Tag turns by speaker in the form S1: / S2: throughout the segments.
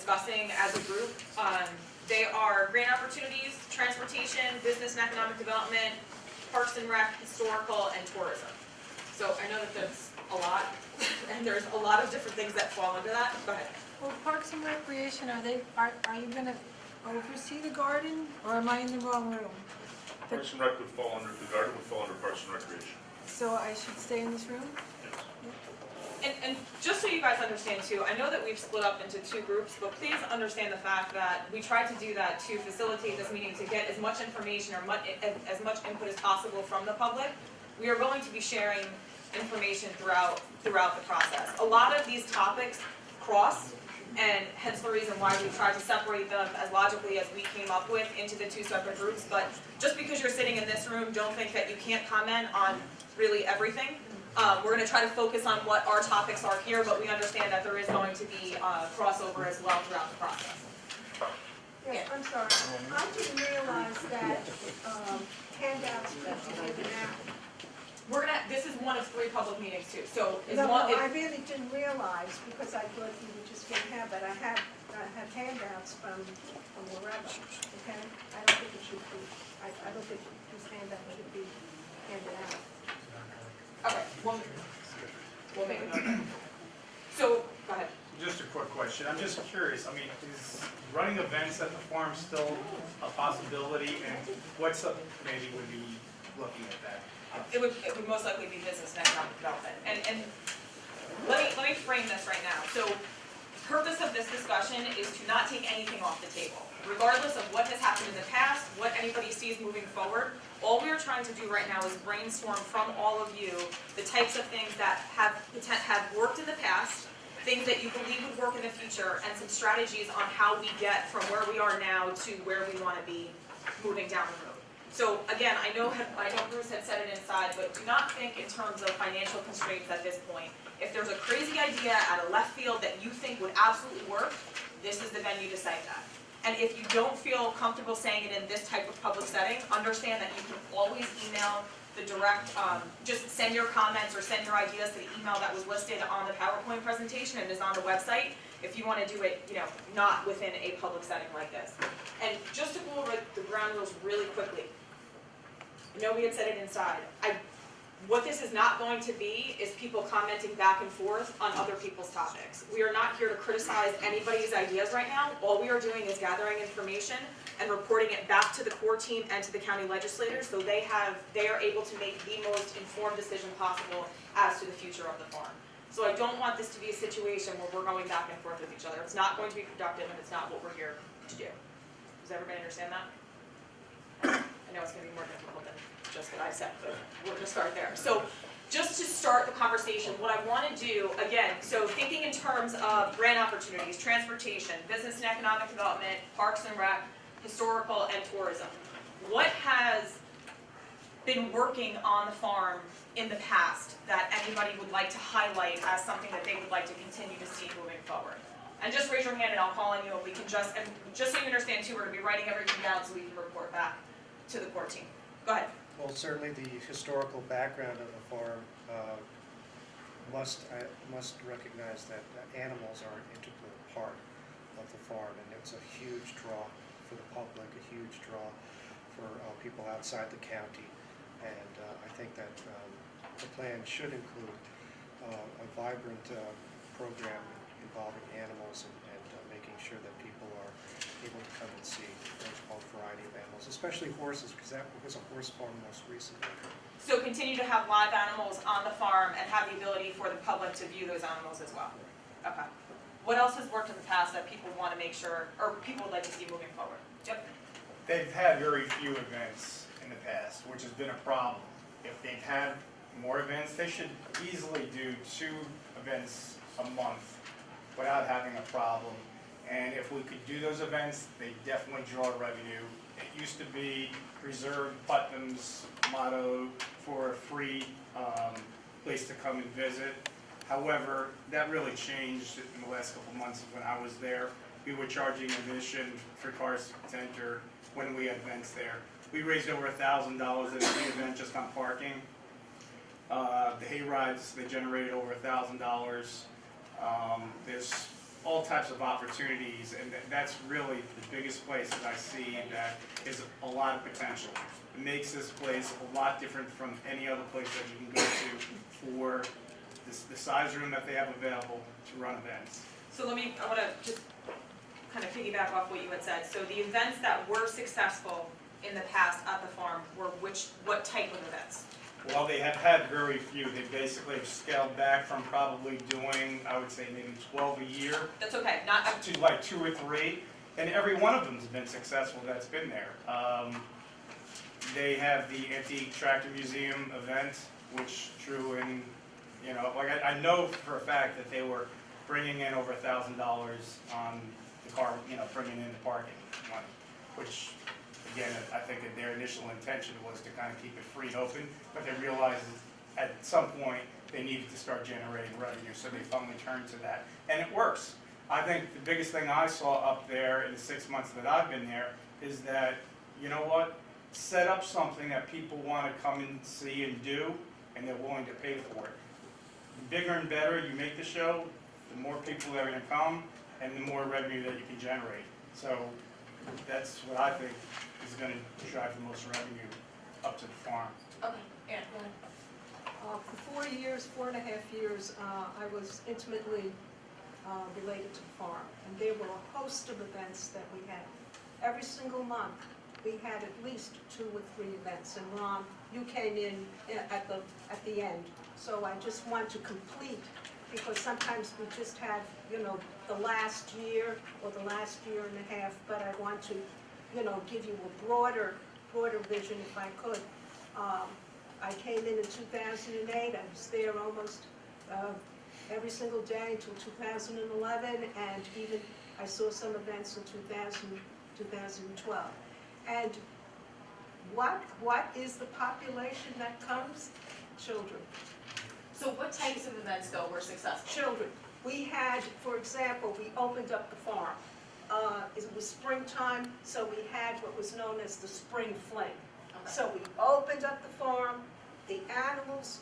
S1: discussing as a group. They are grant opportunities, transportation, business and economic development, parks and rec, historical, and tourism. So I know that that's a lot, and there's a lot of different things that fall under that. Go ahead.
S2: Well, Parks and Recreation, are you going to oversee the garden, or am I in the wrong room?
S3: Parks and Rec would fall under, the garden would fall under Parks and Recreation.
S2: So I should stay in this room?
S1: And just so you guys understand too, I know that we've split up into two groups, but please understand the fact that we tried to do that to facilitate this meeting, to get as much information or as much input as possible from the public. We are going to be sharing information throughout the process. A lot of these topics cross, and hence the reason why we tried to separate them as logically as we came up with into the two separate groups. But just because you're sitting in this room, don't think that you can't comment on really everything. We're going to try to focus on what our topics are here, but we understand that there is going to be crossover as well throughout the process.
S4: Yes, I'm sorry. I didn't realize that handouts were given out.
S1: This is one of 3 public meetings too. So
S4: I really didn't realize, because I thought you were just going to have that. I have handouts from wherever. Okay, I don't think it should be. I don't think this handout should be handed out.
S1: Okay, we'll make a note of that. So, go ahead.
S5: Just a quick question. I'm just curious. I mean, is running events at the farm still a possibility? And what subcommittee would be looking at that?
S1: It would most likely be business and economic development. And let me frame this right now. So, purpose of this discussion is to not take anything off the table. Regardless of what has happened in the past, what anybody sees moving forward, all we are trying to do right now is brainstorm from all of you the types of things that have worked in the past, things that you believe would work in the future, and some strategies on how we get from where we are now to where we want to be moving down the road. So again, I know Bruce had said it inside, but do not think in terms of financial constraints at this point. If there's a crazy idea at a left field that you think would absolutely work, this is the venue to say that. And if you don't feel comfortable saying it in this type of public setting, understand that you can always email the direct, just send your comments or send your ideas to the email that was listed on the PowerPoint presentation and is on the website, if you want to do it, not within a public setting like this. And just to go over the ground rules really quickly, I know we had said it inside. What this is not going to be is people commenting back and forth on other people's topics. We are not here to criticize anybody's ideas right now. All we are doing is gathering information and reporting it back to the core team and to the county legislators so they are able to make the most informed decision possible as to the future of the farm. So I don't want this to be a situation where we're going back and forth with each other. It's not going to be productive, and it's not what we're here to do. Does everybody understand that? I know it's going to be more difficult than just what I said, but we're going to start there. So just to start the conversation, what I want to do, again, so thinking in terms of grant opportunities, transportation, business and economic development, parks and rec, historical, and tourism. What has been working on the farm in the past that anybody would like to highlight as something that they would like to continue to see moving forward? And just raise your hand and I'll call on you, and we can just so you understand too, we're going to be writing everything down so we can report back to the core team. Go ahead.
S6: Well, certainly the historical background of the farm must recognize that animals are an integral part of the farm, and it's a huge draw for the public, a huge draw for people outside the county. And I think that the plan should include a vibrant program involving animals and making sure that people are able to come and see a variety of animals, especially horses, because that was a horse farm most recently.
S1: So continue to have live animals on the farm and have the ability for the public to view those animals as well. Okay. What else has worked in the past that people want to make sure, or people would like to see moving forward? Yep.
S5: They've had very few events in the past, which has been a problem. If they've had more events, they should easily do 2 events a month without having a problem. And if we could do those events, they definitely draw revenue. It used to be preserve Putnam's motto for a free place to come and visit. However, that really changed in the last couple of months when I was there. We were charging admission for cars to enter when we had events there. We raised over $1,000 at the event just on parking. The hay rides, they generated over $1,000. There's all types of opportunities, and that's really the biggest place that I see that is a lot of potential. It makes this place a lot different from any other place that you can go to for the size room that they have available to run events.
S1: So I want to just kind of piggyback off what you had said. So the events that were successful in the past at the farm were what type of events?
S5: Well, they have had very few. They basically have scaled back from probably doing, I would say, maybe 12 a year
S1: That's okay, not,
S5: to like 2 or 3, and every one of them has been successful that's been there. They have the Antique Tractor Museum event, which drew in, you know, like I know for a fact that they were bringing in over $1,000 on the car, you know, bringing in the parking money, which, again, I think that their initial intention was to kind of keep it free and open, but they realized at some point they needed to start generating revenue, so they finally turned to that. And it works. I think the biggest thing I saw up there in the 6 months that I've been there is that, you know what, set up something that people want to come and see and do, and they're willing to pay for it. The bigger and better you make the show, the more people that are going to come, and the more revenue that you can generate. So that's what I think is going to drive the most revenue up to the farm.
S1: okay, Ann, go ahead.
S4: For 4 years, 4.5 years, I was intimately related to the farm. And there were a host of events that we had. Every single month, we had at least 2 or 3 events. And Ron, you came in at the end. So I just want to complete, because sometimes we just have, you know, the last year or the last year and a half, but I want to, you know, give you a broader vision if I could. I came in 2008, I was there almost every single day until 2011, and even I saw some events in 2012. And what is the population that comes? Children.
S1: So what types of events though were successful?
S4: Children. We had, for example, we opened up the farm. It was springtime, so we had what was known as the spring fling.
S1: Okay.
S4: So we opened up the farm, the animals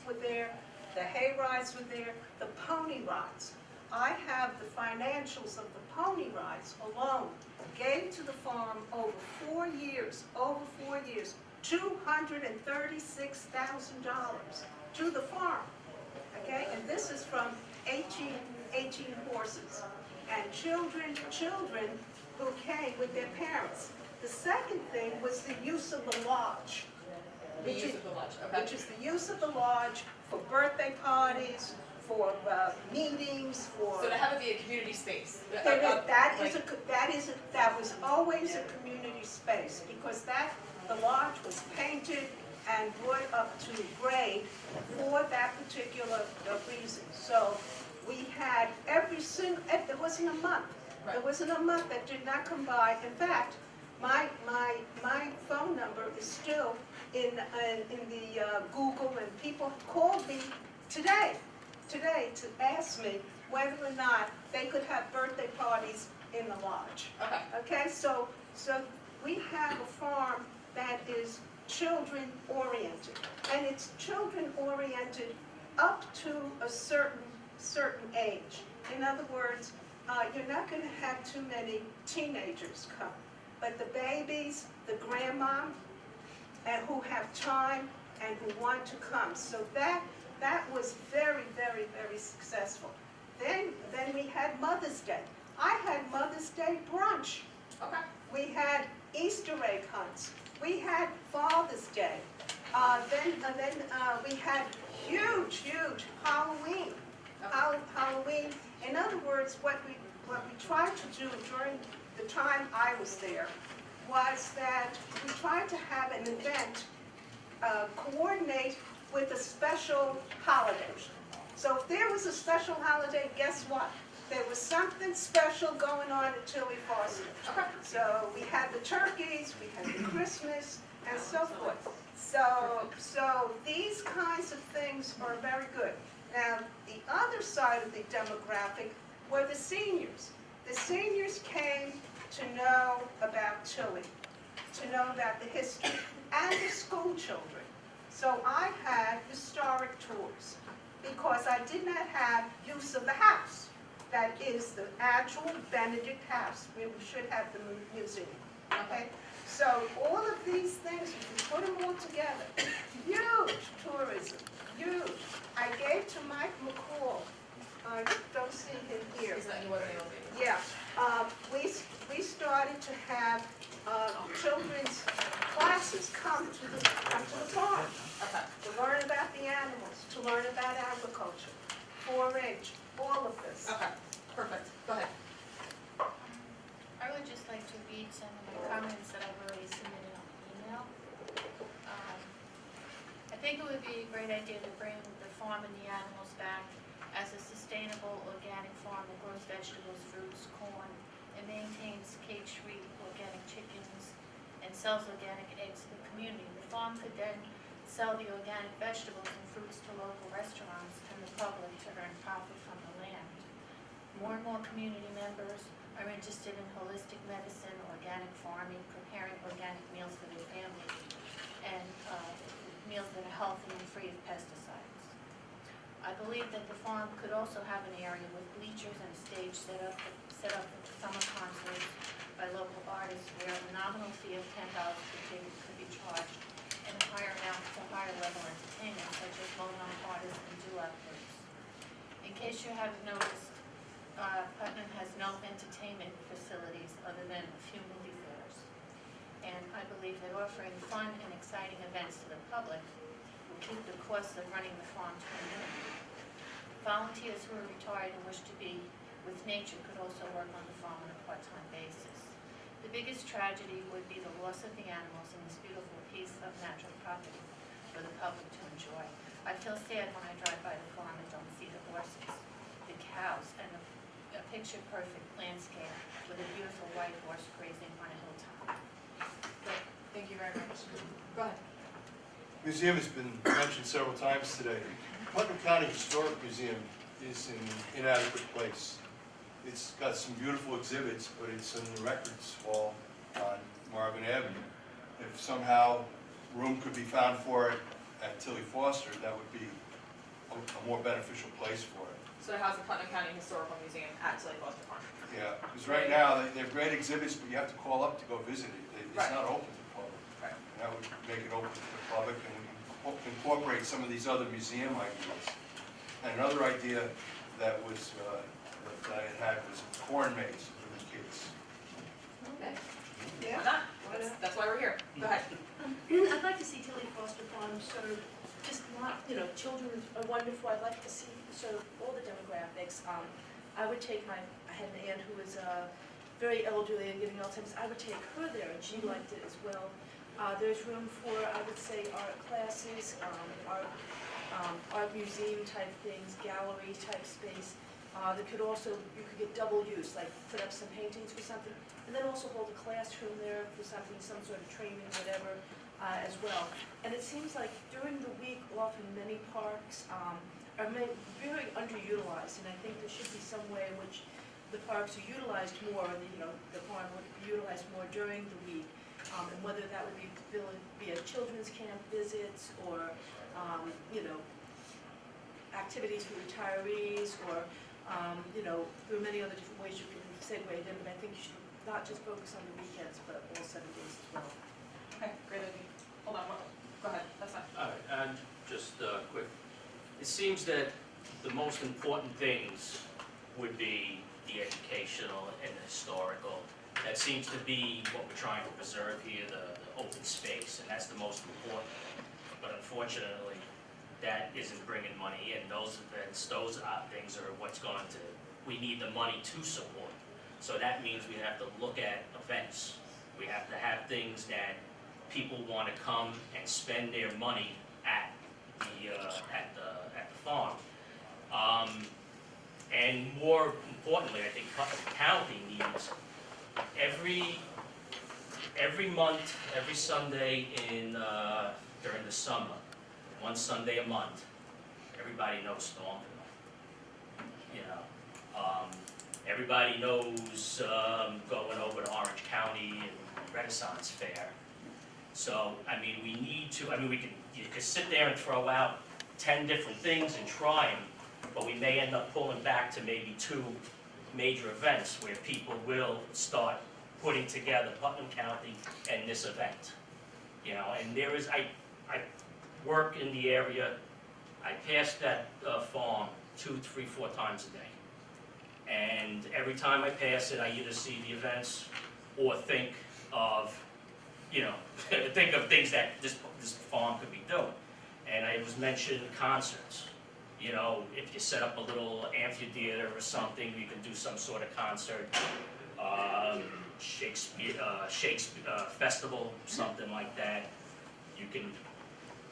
S4: were there, the hay rides were there, the pony rides. I have the financials of the pony rides alone, gave to the farm over 4 years, $236,000 to the farm, okay? And this is from 18 horses. And children who came with their parents. The second thing was the use of the lodge.
S1: The use of the lodge, okay.
S4: Which is the use of the lodge for birthday parties, for meetings, for.
S1: So to have it be a community space.
S4: That was always a community space, because the lodge was painted and brought up to grade for that particular reason. So we had there wasn't a month.
S1: Right.
S4: There wasn't a month that did not come by. In fact, my phone number is still in the Google, and people called me today to ask me whether or not they could have birthday parties in the lodge.
S1: Okay.
S4: Okay, so we have a farm that is children oriented, and it's children oriented up to a certain age. In other words, you're not going to have too many teenagers come, but the babies, the grandma, and who have time and who want to come. So that was very, very, very successful. Then we had Mother's Day. I had Mother's Day brunch.
S1: Okay.
S4: We had Easter egg hunts. We had Father's Day. Then we had huge Halloween.
S1: Okay.
S4: Halloween. In other words, what we tried to do during the time I was there was that we tried to have an event coordinate with a special holiday. So if there was a special holiday, guess what? There was something special going on at Tilly Parsonage.
S1: Okay.
S4: So we had the turkeys, we had the Christmas, and so forth. So these kinds of things are very good. Now, the other side of the demographic were the seniors. The seniors came to know about Tilly, to know about the history, and the school children. So I had historic tours, because I did not have use of the house. that is the actual Benedict house, where we should have the museum, okay? So all of these things, if you put them all together, huge tourism, huge. I gave to Mike McCall, I don't see him here.
S1: He wasn't able to.
S4: Yeah, we started to have children's classes come to the farm
S1: Okay.
S4: to learn about the animals, to learn about agriculture, 4-H, all of this.
S1: Okay, perfect. Go ahead.
S7: I would just like to read some of the comments that I've already submitted on email. I think it would be a great idea to bring the farm and the animals back as a sustainable organic farm that grows vegetables, fruits, corn, and maintains cage-free organic chickens and sells organic eggs to the community. The farm could then sell the organic vegetables and fruits to local restaurants and the public to earn profit from the land. More and more community members are interested in holistic medicine, organic farming, preparing organic meals for their families, and meals that are healthy and free of pesticides. I believe that the farm could also have an area with bleachers and a stage set up for summer concerts by local artists where a nominal fee of $10 per ticket could be charged, and a higher amount for higher level entertainment such as Monon artists and doo-wop groups. In case you haven't noticed, Putnam has no entertainment facilities other than a few movie theaters. And I believe that offering fun and exciting events to the public will keep the costs of running the farm to a minimum. Volunteers who are retired and wish to be with nature could also work on the farm on a part-time basis. The biggest tragedy would be the loss of the animals in this beautiful piece of natural property for the public to enjoy. I feel sad when I drive by the farm and don't see the horses, the cows, and a picture-perfect landscape with a beautiful white horse grazing on a hilltop.
S1: Great. Thank you very much. Go ahead.
S8: Museum has been mentioned several times today. Putnam County Historic Museum is in an inadequate place. It's got some beautiful exhibits, but it's in the records hall on Marvin Avenue. If somehow room could be found for it at Tilly Foster, that would be a more beneficial place for it.
S1: So it has the Putnam County Historical Museum at Tilly Foster Farm.
S8: Yeah, because right now, they have great exhibits, but you have to call up to go visit it. It's
S1: Right.
S8: not open to the public.
S1: Right.
S8: And that would make it open to the public, and we can incorporate some of these other museum ideas. And another idea that was, that I had was corn maze for the kids.
S1: Okay.
S4: Yeah.
S1: Why not? That's why we're here. Go ahead.
S9: I'd like to see Tilly Foster Farm serve just not, children are wonderful. I'd like to see serve all the demographics. I would take I had an aunt who was very elderly and getting Alzheimer's. I would take her there, and she liked it as well. There's room for, I would say, art classes, art museum type things, gallery type space. There could also, you could get double use, like put up some paintings for something, and then also hold a classroom there for something, some sort of training, whatever, as well. And it seems like during the week, often many parks are very underutilized, and I think there should be some way in which the parks are utilized more, and the farm would be utilized more during the week, and whether that would be via children's camp visits or, activities for retirees, or there are many other different ways you can segue it in, but I think you should not just focus on the weekends, but all 7 days as well.
S1: Okay, great idea. Hold on, go ahead, that's fine.
S10: All right, and just quick. It seems that the most important things would be the educational and the historical. That seems to be what we're trying to preserve here, the open space, and that's the most important. But unfortunately, that isn't bringing money in. Those events, those things are what's going to, we need the money to support. So that means we have to look at events. We have to have things that people want to come and spend their money at the farm. And more importantly, I think Putnam County needs every month, every Sunday during the summer, one Sunday a month, everybody knows Stormville. Everybody knows going over to Orange County and Renaissance Fair. So, we need to, you could sit there and throw out 10 different things and try them, but we may end up pulling back to maybe 2 major events where people will start putting together Putnam County and this event. You know, and there is, I work in the area, I pass that farm 2, 3, 4 times a day. And every time I pass it, I either see the events or think of, you know, think of things that this farm could be doing. And I was mentioned concerts. You know, if you set up a little amphitheater or something, you can do some sort of concert, Shakespeare festival, something like that. You can,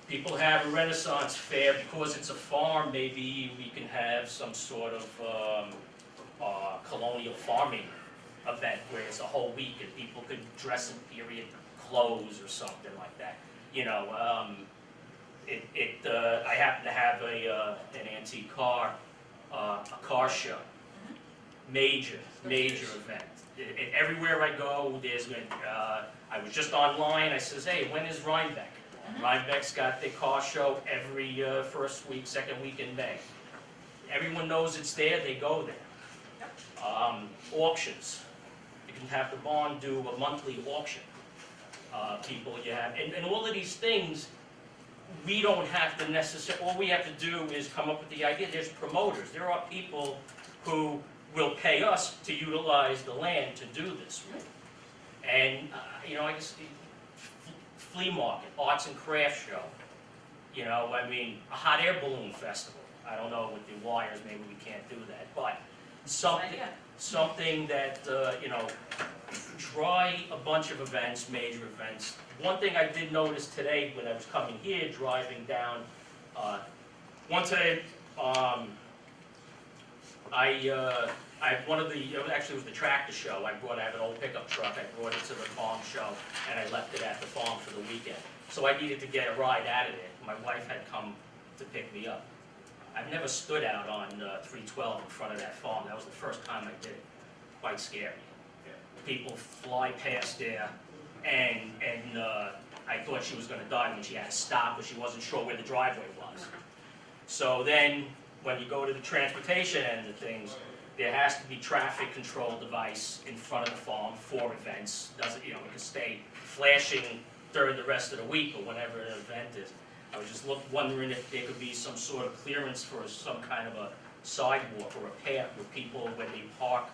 S10: people have a Renaissance fair, because it's a farm, maybe we can have some sort of colonial farming event where it's a whole week and people could dress in period clothes or something like that. You know, I happen to have an antique car, a car show, major event. Everywhere I go, there's been, I was just online, I says, hey, when is Rhinebeck? Rhinebeck's got their car show every first week, second week in May. Everyone knows it's there, they go there. Auctions. You can have the barn do a monthly auction. People you have, and all of these things, we don't have to necessarily, all we have to do is come up with the idea. There's promoters. There are people who will pay us to utilize the land to do this. And, you know, I guess, flea market, arts and crafts show. You know, I mean, a hot air balloon festival. I don't know with the wires, maybe we can't do that, but something that, you know, try a bunch of events, major events. One thing I did notice today when I was coming here, driving down, one time, one of the, actually it was the tractor show, I have an old pickup truck, I brought it to the farm show, and I left it at the farm for the weekend. So I needed to get a ride out of there. My wife had come to pick me up. I've never stood out on 312 in front of that farm. That was the first time I did it. Quite scary. People fly past there, and I thought she was going to die when she had to stop, but she wasn't sure where the driveway was. So then, when you go to the transportation end of things, there has to be traffic control device in front of the farm for events. Doesn't, you know, it can stay flashing during the rest of the week or whenever an event is. I was just wondering if there could be some sort of clearance for some kind of a sidewalk or a path where people, when they park,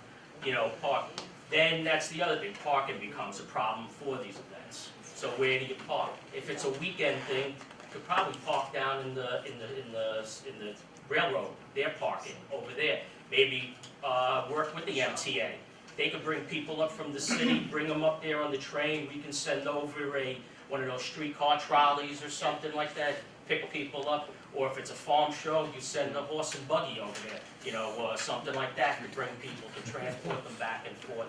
S10: you know, park. Then that's the other thing, parking becomes a problem for these events. So where do you park? If it's a weekend thing, you could probably park down in the railroad. They're parking over there. Maybe work with the MTA. They could bring people up from the city, bring them up there on the train. We can send over one of those streetcar trolleys or something like that, pick people up. Or if it's a farm show, you send a horse and buggy over there, you know, something like that, to bring people to transport them back and forth,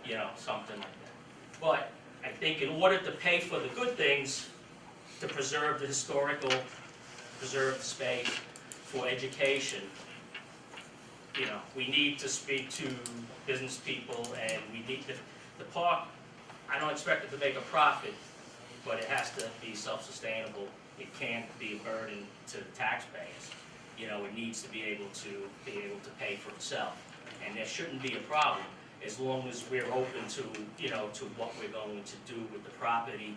S10: you know, something like that. But I think in order to pay for the good things, to preserve the historical, preserve the space for education, you know, we need to speak to business people, and we need to, the park, I don't expect it to make a profit, but it has to be self-sustainable. It can't be a burden to the taxpayers. You know, it needs to be able to pay for itself. And there shouldn't be a problem as long as we're open to, you know, to what we're going to do with the property.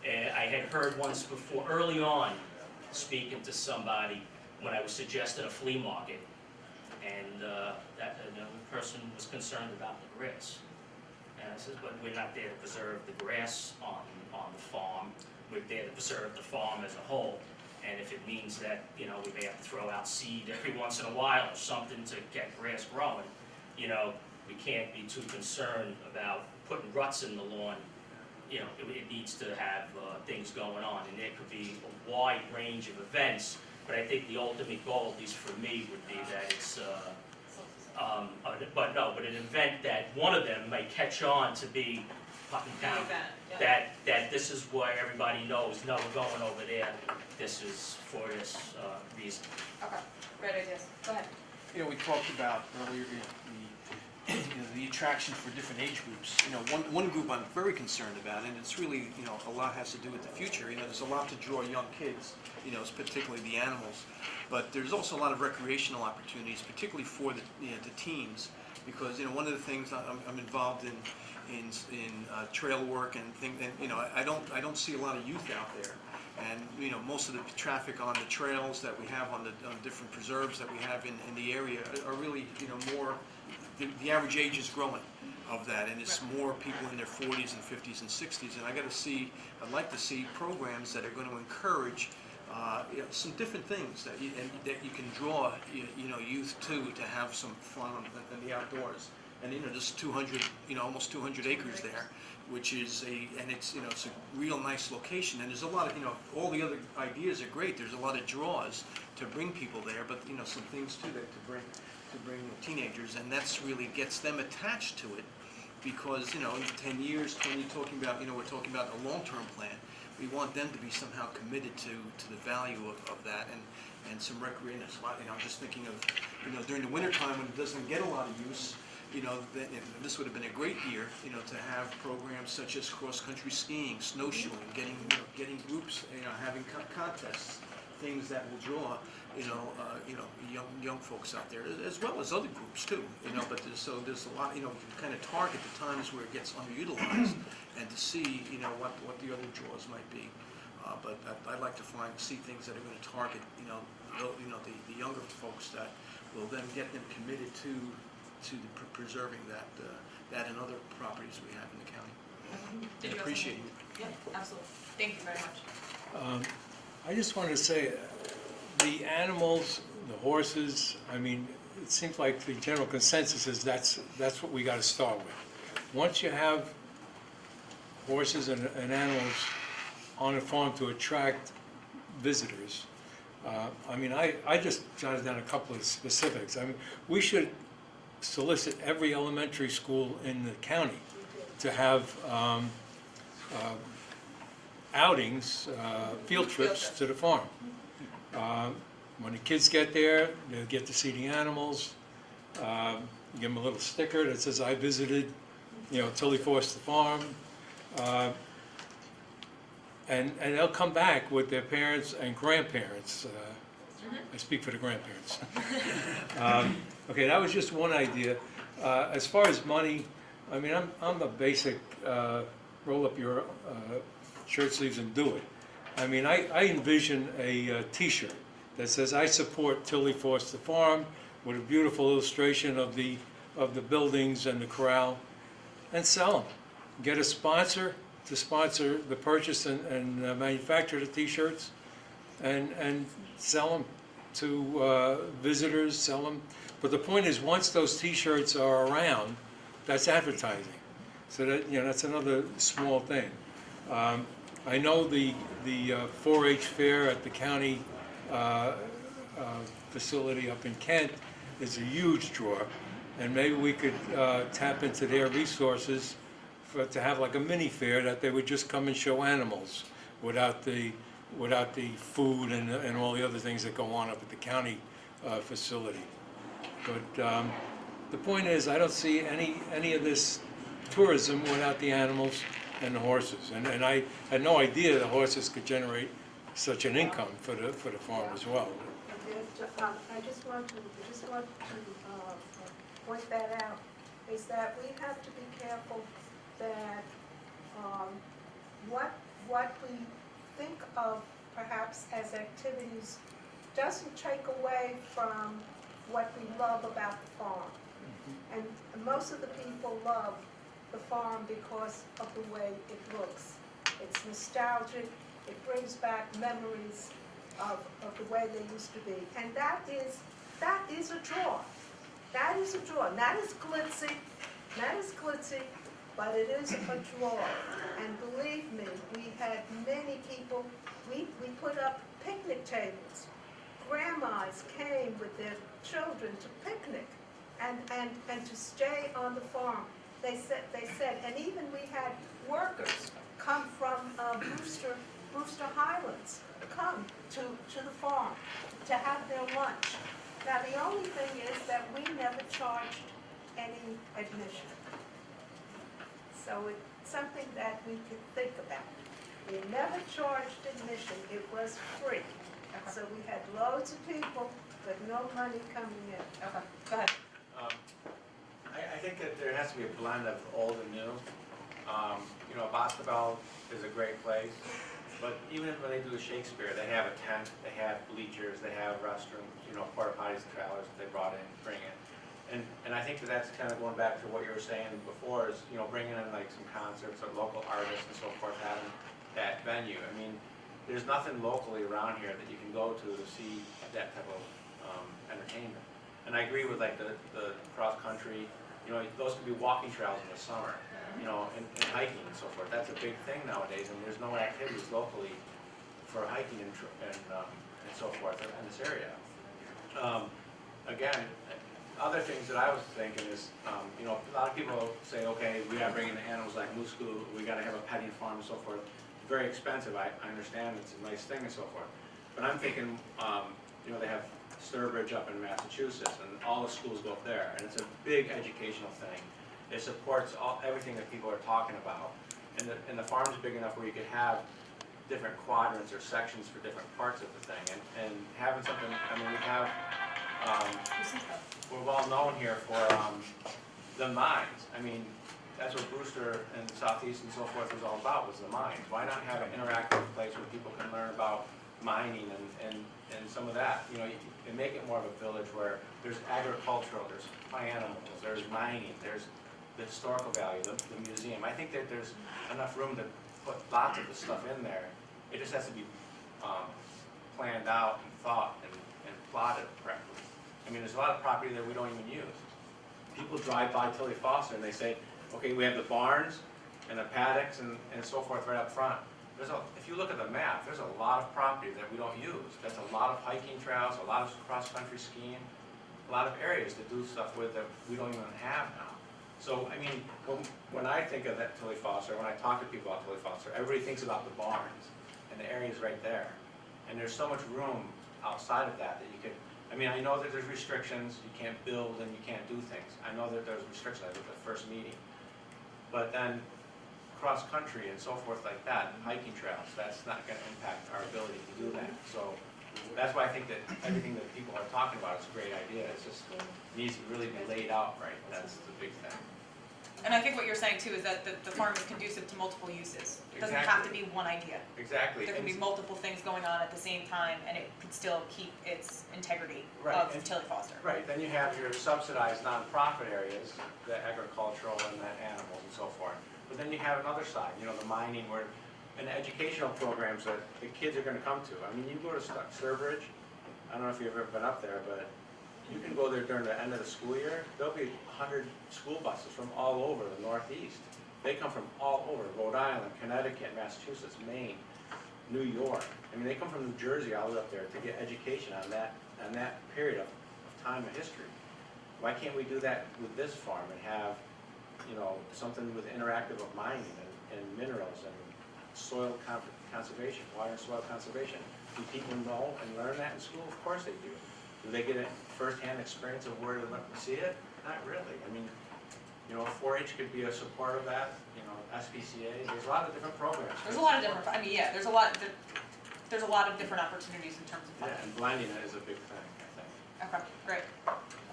S10: I had heard once before, early on, speaking to somebody when I was suggesting a flea market, and that person was concerned about the grass. And I said, but we're not there to preserve the grass on the farm. We're there to preserve the farm as a whole. And if it means that, you know, we may have to throw out seed every once in a while or something to get grass growing, you know, we can't be too concerned about putting ruts in the lawn. You know, it needs to have things going on, and there could be a wide range of events. But I think the ultimate goal, at least for me, would be that it's, but an event that one of them may catch on to be Putnam County. That this is where everybody knows, no, we're going over there, this is for this reason.
S1: Okay, great ideas. Go ahead.
S11: You know, we talked about earlier the attraction for different age groups. You know, one group I'm very concerned about, and it's really, you know, a lot has to do with the future. You know, there's a lot to draw young kids, you know, particularly the animals. But there's also a lot of recreational opportunities, particularly for the teens. because, you know, one of the things I'm involved in trail work and things, and, you know, I don't see a lot of youth out there. And, you know, most of the traffic on the trails that we have on different preserves that we have in the area are really, you know, more, the average age is growing of that, and it's more people in their 40s and 50s and 60s. And I'd like to see programs that are going to encourage you know, some different things that you can draw, you know, youth to have some fun in the outdoors. And, you know, there's 200, you know, almost 200 acres there, which is and it's, you know, it's a real nice location. And there's a lot of, you know, all the other ideas are great. There's a lot of draws to bring people there, but, you know, some things too that to bring teenagers, and that's really gets them attached to it, because, you know, in 10 years, 20, talking about, you know, we're talking about a long-term plan. We want them to be somehow committed to the value of that, and some recreation. You know, I'm just thinking of, you know, during the wintertime when it doesn't get a lot of use, you know, this would have been a great year, you know, to have programs such as cross-country skiing, snowshoeing, getting groups, you know, having contests, things that will draw, you know, young folks out there, as well as other groups too, you know. But there's a lot, you know, you can kind of target the times where it gets underutilized, and to see, you know, what the other draws might be. But I'd like to see things that are going to target, you know, the younger folks that will then get them committed to preserving that and other properties we have in the county.
S1: Did you have
S11: Appreciate
S1: something?
S11: it.
S1: Yeah, absolutely. Thank you very much.
S12: I just wanted to say, the animals, the horses, I mean, it seems like the general consensus is that's what we got to start with. Once you have horses and animals on a farm to attract visitors, I mean, I just jotted down a couple of specifics. I mean, we should solicit every elementary school in the county to have outings, field trips to the farm. When the kids get there, they'll get to see the animals. Give them a little sticker that says, "I visited, you know, Tilly Forster Farm," and they'll come back with their parents and grandparents. I speak for the grandparents. Okay, that was just one idea. As far as money, I mean, I'm a basic roll up your shirt sleeves and do it. I mean, I envision a T-shirt that says, "I support Tilly Forster Farm," with a beautiful illustration of the buildings and the corral, and sell them. Get a sponsor to sponsor the purchase and manufacture the T-shirts, and sell them to visitors, sell them. But the point is, once those T-shirts are around, that's advertising. So that, you know, that's another small thing. I know the 4-H fair at the county facility up in Kent is a huge draw, and maybe we could tap into their resources to have like a mini fair that they would just come and show animals without the food and all the other things that go on up at the county facility. But the point is, I don't see any of this tourism without the animals and the horses. And I had no idea the horses could generate such an income for the farm as well.
S4: I just want to point that out, is that we have to be careful that what we think of perhaps as activities doesn't take away from what we love about the farm. And most of the people love the farm because of the way it looks. It's nostalgic, it brings back memories of the way they used to be. And that is a draw. That is a draw. Not as glitzy, but it is a draw. And believe me, we had many people, we put up picnic tables. Grandmas came with their children to picnic and to stay on the farm. They said, and even we had workers come from Brewster Highlands, come to the farm to have their lunch. Now, the only thing is that we never charged any admission. So it's something that we could think about. We never charged admission, it was free. So we had loads of people, but no money coming in.
S1: Okay, go ahead.
S13: I think that there has to be a blend of old and new. You know, Boscobel is a great place, but even when they do Shakespeare, they have a tent, they have bleachers, they have restrooms, you know, porta potties, trailers that they bring in. And I think that that's kind of going back to what you were saying before is, you know, bringing in like some concerts or local artists and so forth, having that venue. I mean, there's nothing locally around here that you can go to see that type of entertainment. And I agree with like the cross-country, you know, those could be walking trails in the summer, you know, and hiking and so forth. That's a big thing nowadays, and there's no activities locally for hiking and so forth in this area. Again, other things that I was thinking is, you know, a lot of people say, okay, we gotta bring in the animals like moose glue, we gotta have a petting farm and so forth. Very expensive, I understand it's a nice thing and so forth. But I'm thinking, you know, they have Sturbridge up in Massachusetts, and all the schools go up there, and it's a big educational thing. It supports everything that people are talking about. And the farm's big enough where you could have different quadrants or sections for different parts of the thing. And having something, I mean, we have, we're well known here for the mines. I mean, that's what Brewster and Southeast and so forth was all about, was the mines. Why not have an interactive place where people can learn about mining and some of that, you know, and make it more of a village where there's agricultural, there's animals, there's mining, there's the historical value, the museum. I think that there's enough room to put lots of the stuff in there. It just has to be planned out and thought and plotted correctly. I mean, there's a lot of property that we don't even use. People drive by Tilly Foster and they say, okay, we have the barns and the paddocks and so forth right up front. If you look at the map, there's a lot of property that we don't use. That's a lot of hiking trails, a lot of cross-country skiing, a lot of areas to do stuff with that we don't even have now. So, I mean, when I think of that Tilly Foster, when I talk to people about Tilly Foster, everybody thinks about the barns and the areas right there. And there's so much room outside of that you could, I mean, I know that there's restrictions, you can't build and you can't do things. I know that there's restrictions at the first meeting. But then cross-country and so forth like that, and hiking trails, that's not going to impact our ability to do that. So that's why I think that everything that people are talking about is a great idea. It just needs to really be laid out right. That's the big thing.
S1: And I think what you're saying too is that the farm is conducive to multiple uses. It doesn't have to be one idea.
S13: Exactly.
S1: There can be multiple things going on at the same time, and it could still keep its integrity
S13: Right.
S1: of Tilly Foster.
S13: Right, then you have your subsidized nonprofit areas, the agricultural and the animals and so forth. But then you have another side, you know, the mining where, and the educational programs that the kids are gonna come to. I mean, you go to Sturbridge, I don't know if you've ever been up there, but you can go there during the end of the school year. There'll be 100 school buses from all over the Northeast. They come from all over, Rhode Island, Connecticut, Massachusetts, Maine, New York. I mean, they come from New Jersey all the way up there to get education on that period of time of history. Why can't we do that with this farm and have, you know, something with interactive of mining and minerals and soil conservation, water and soil conservation? Do people know and learn that in school? Of course they do. Do they get a first-hand experience of where to see it? Not really. I mean, you know, 4-H could be a support of that, you know, SPCA. There's a lot of different programs.
S1: There's a lot of different, I mean, yeah, there's a lot of different opportunities in terms of
S13: Yeah,
S1: funding.
S13: and blending it is a big thing, I think.
S1: Okay, great.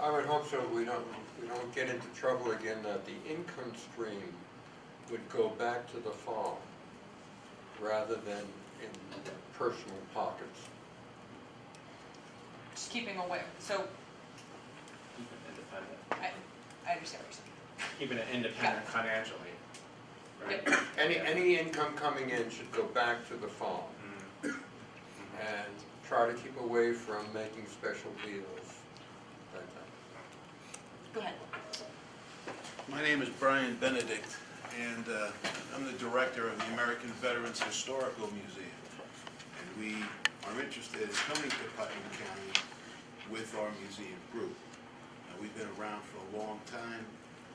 S14: I would hope so. We don't get into trouble again that the income stream would go back to the farm rather than in personal pockets.
S1: Just keeping away, so
S13: Keep it independent.
S1: I understand what you're saying.
S13: Keeping it independent financially, right?
S14: Any income coming in should go back to the farm and try to keep away from making special deals.
S1: Go ahead.
S15: My name is Brian Benedict, and I'm the director of the American Veterans Historical Museum. And we are interested in coming to Putnam County with our museum group. We've been around for a long time.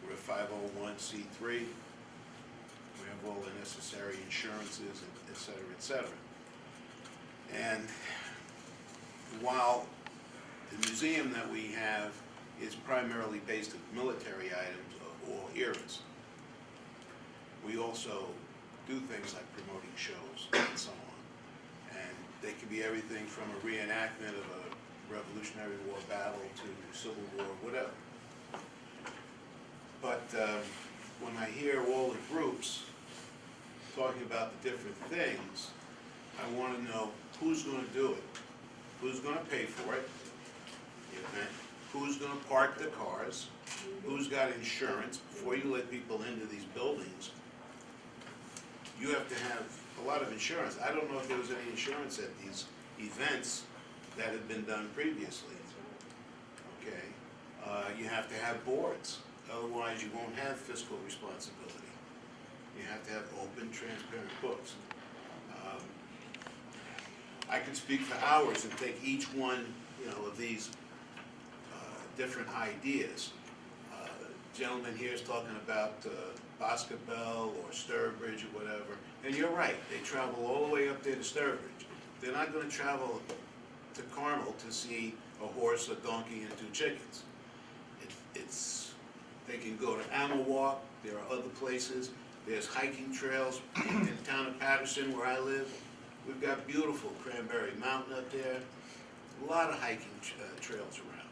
S15: We're a 501c3. We have all the necessary insurances, et cetera, et cetera. And while the museum that we have is primarily based on military items of all eras, we also do things like promoting shows and so on. And they can be everything from a reenactment of a Revolutionary War battle to Civil War, whatever. But when I hear all the groups talking about the different things, I want to know who's going to do it, who's going to pay for it, the event, who's going to park the cars, who's got insurance. Before you let people into these buildings, you have to have a lot of insurance. I don't know if there was any insurance at these events that had been done previously. Okay, you have to have boards, otherwise you won't have fiscal responsibility. You have to have open, transparent books. I could speak for hours and take each one, of these different ideas. Gentleman here is talking about Boscobel or Sturbridge or whatever, and you're right, they travel all the way up there to Sturbridge. They're not going to travel to Carmel to see a horse, a donkey, and 2 chickens. They can go to Amawalk, there are other places, there's hiking trails in the town of Patterson where I live. We've got beautiful Cranberry Mountain up there, a lot of hiking trails around,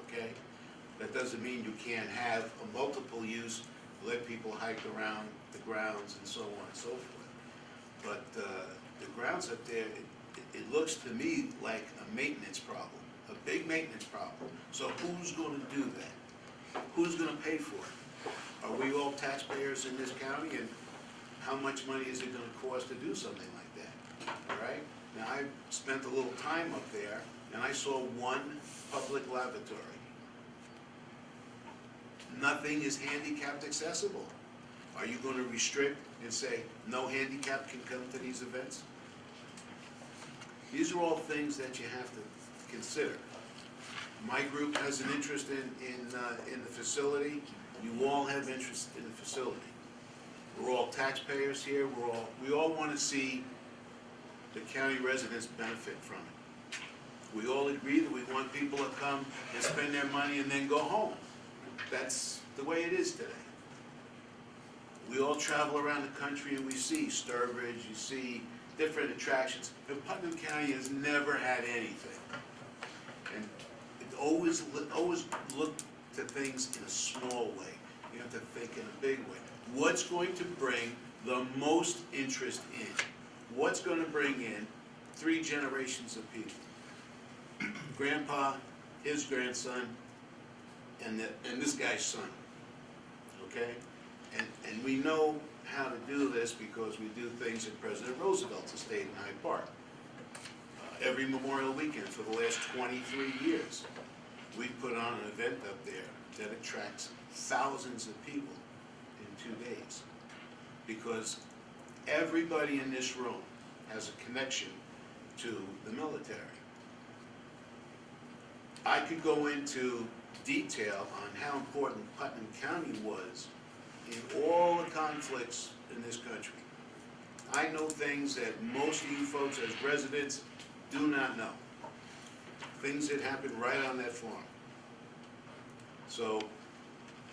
S15: okay? That doesn't mean you can't have a multiple use, let people hike around the grounds and so on and so forth. But the grounds up there, it looks to me like a maintenance problem, a big maintenance problem. So who's going to do that? Who's going to pay for it? Are we all taxpayers in this county, and how much money is it going to cost to do something like that? All right? Now, I spent a little time up there, and I saw one public lavatory. Nothing is handicapped accessible. Are you going to restrict and say no handicap can come to these events? These are all things that you have to consider. My group has an interest in the facility. You all have interest in the facility. We're all taxpayers here. We all want to see the county residents benefit from it. We all agree that we want people to come and spend their money and then go home. That's the way it is today. We all travel around the country and we see Sturbridge, you see different attractions. But Putnam County has never had anything. And it always look to things in a small way. You have to think in a big way. What's going to bring the most interest in? What's going to bring in 3 generations of people? Grandpa, his grandson, and this guy's son, okay? And we know how to do this because we do things at President Roosevelt's estate in Hyde Park. Every Memorial Weekend for the last 23 years, we've put on an event up there that attracts thousands of people in 2 days. Because everybody in this room has a connection to the military. I could go into detail on how important Putnam County was in all the conflicts in this country. I know things that most of you folks as residents do not know. Things that happen right on that farm. So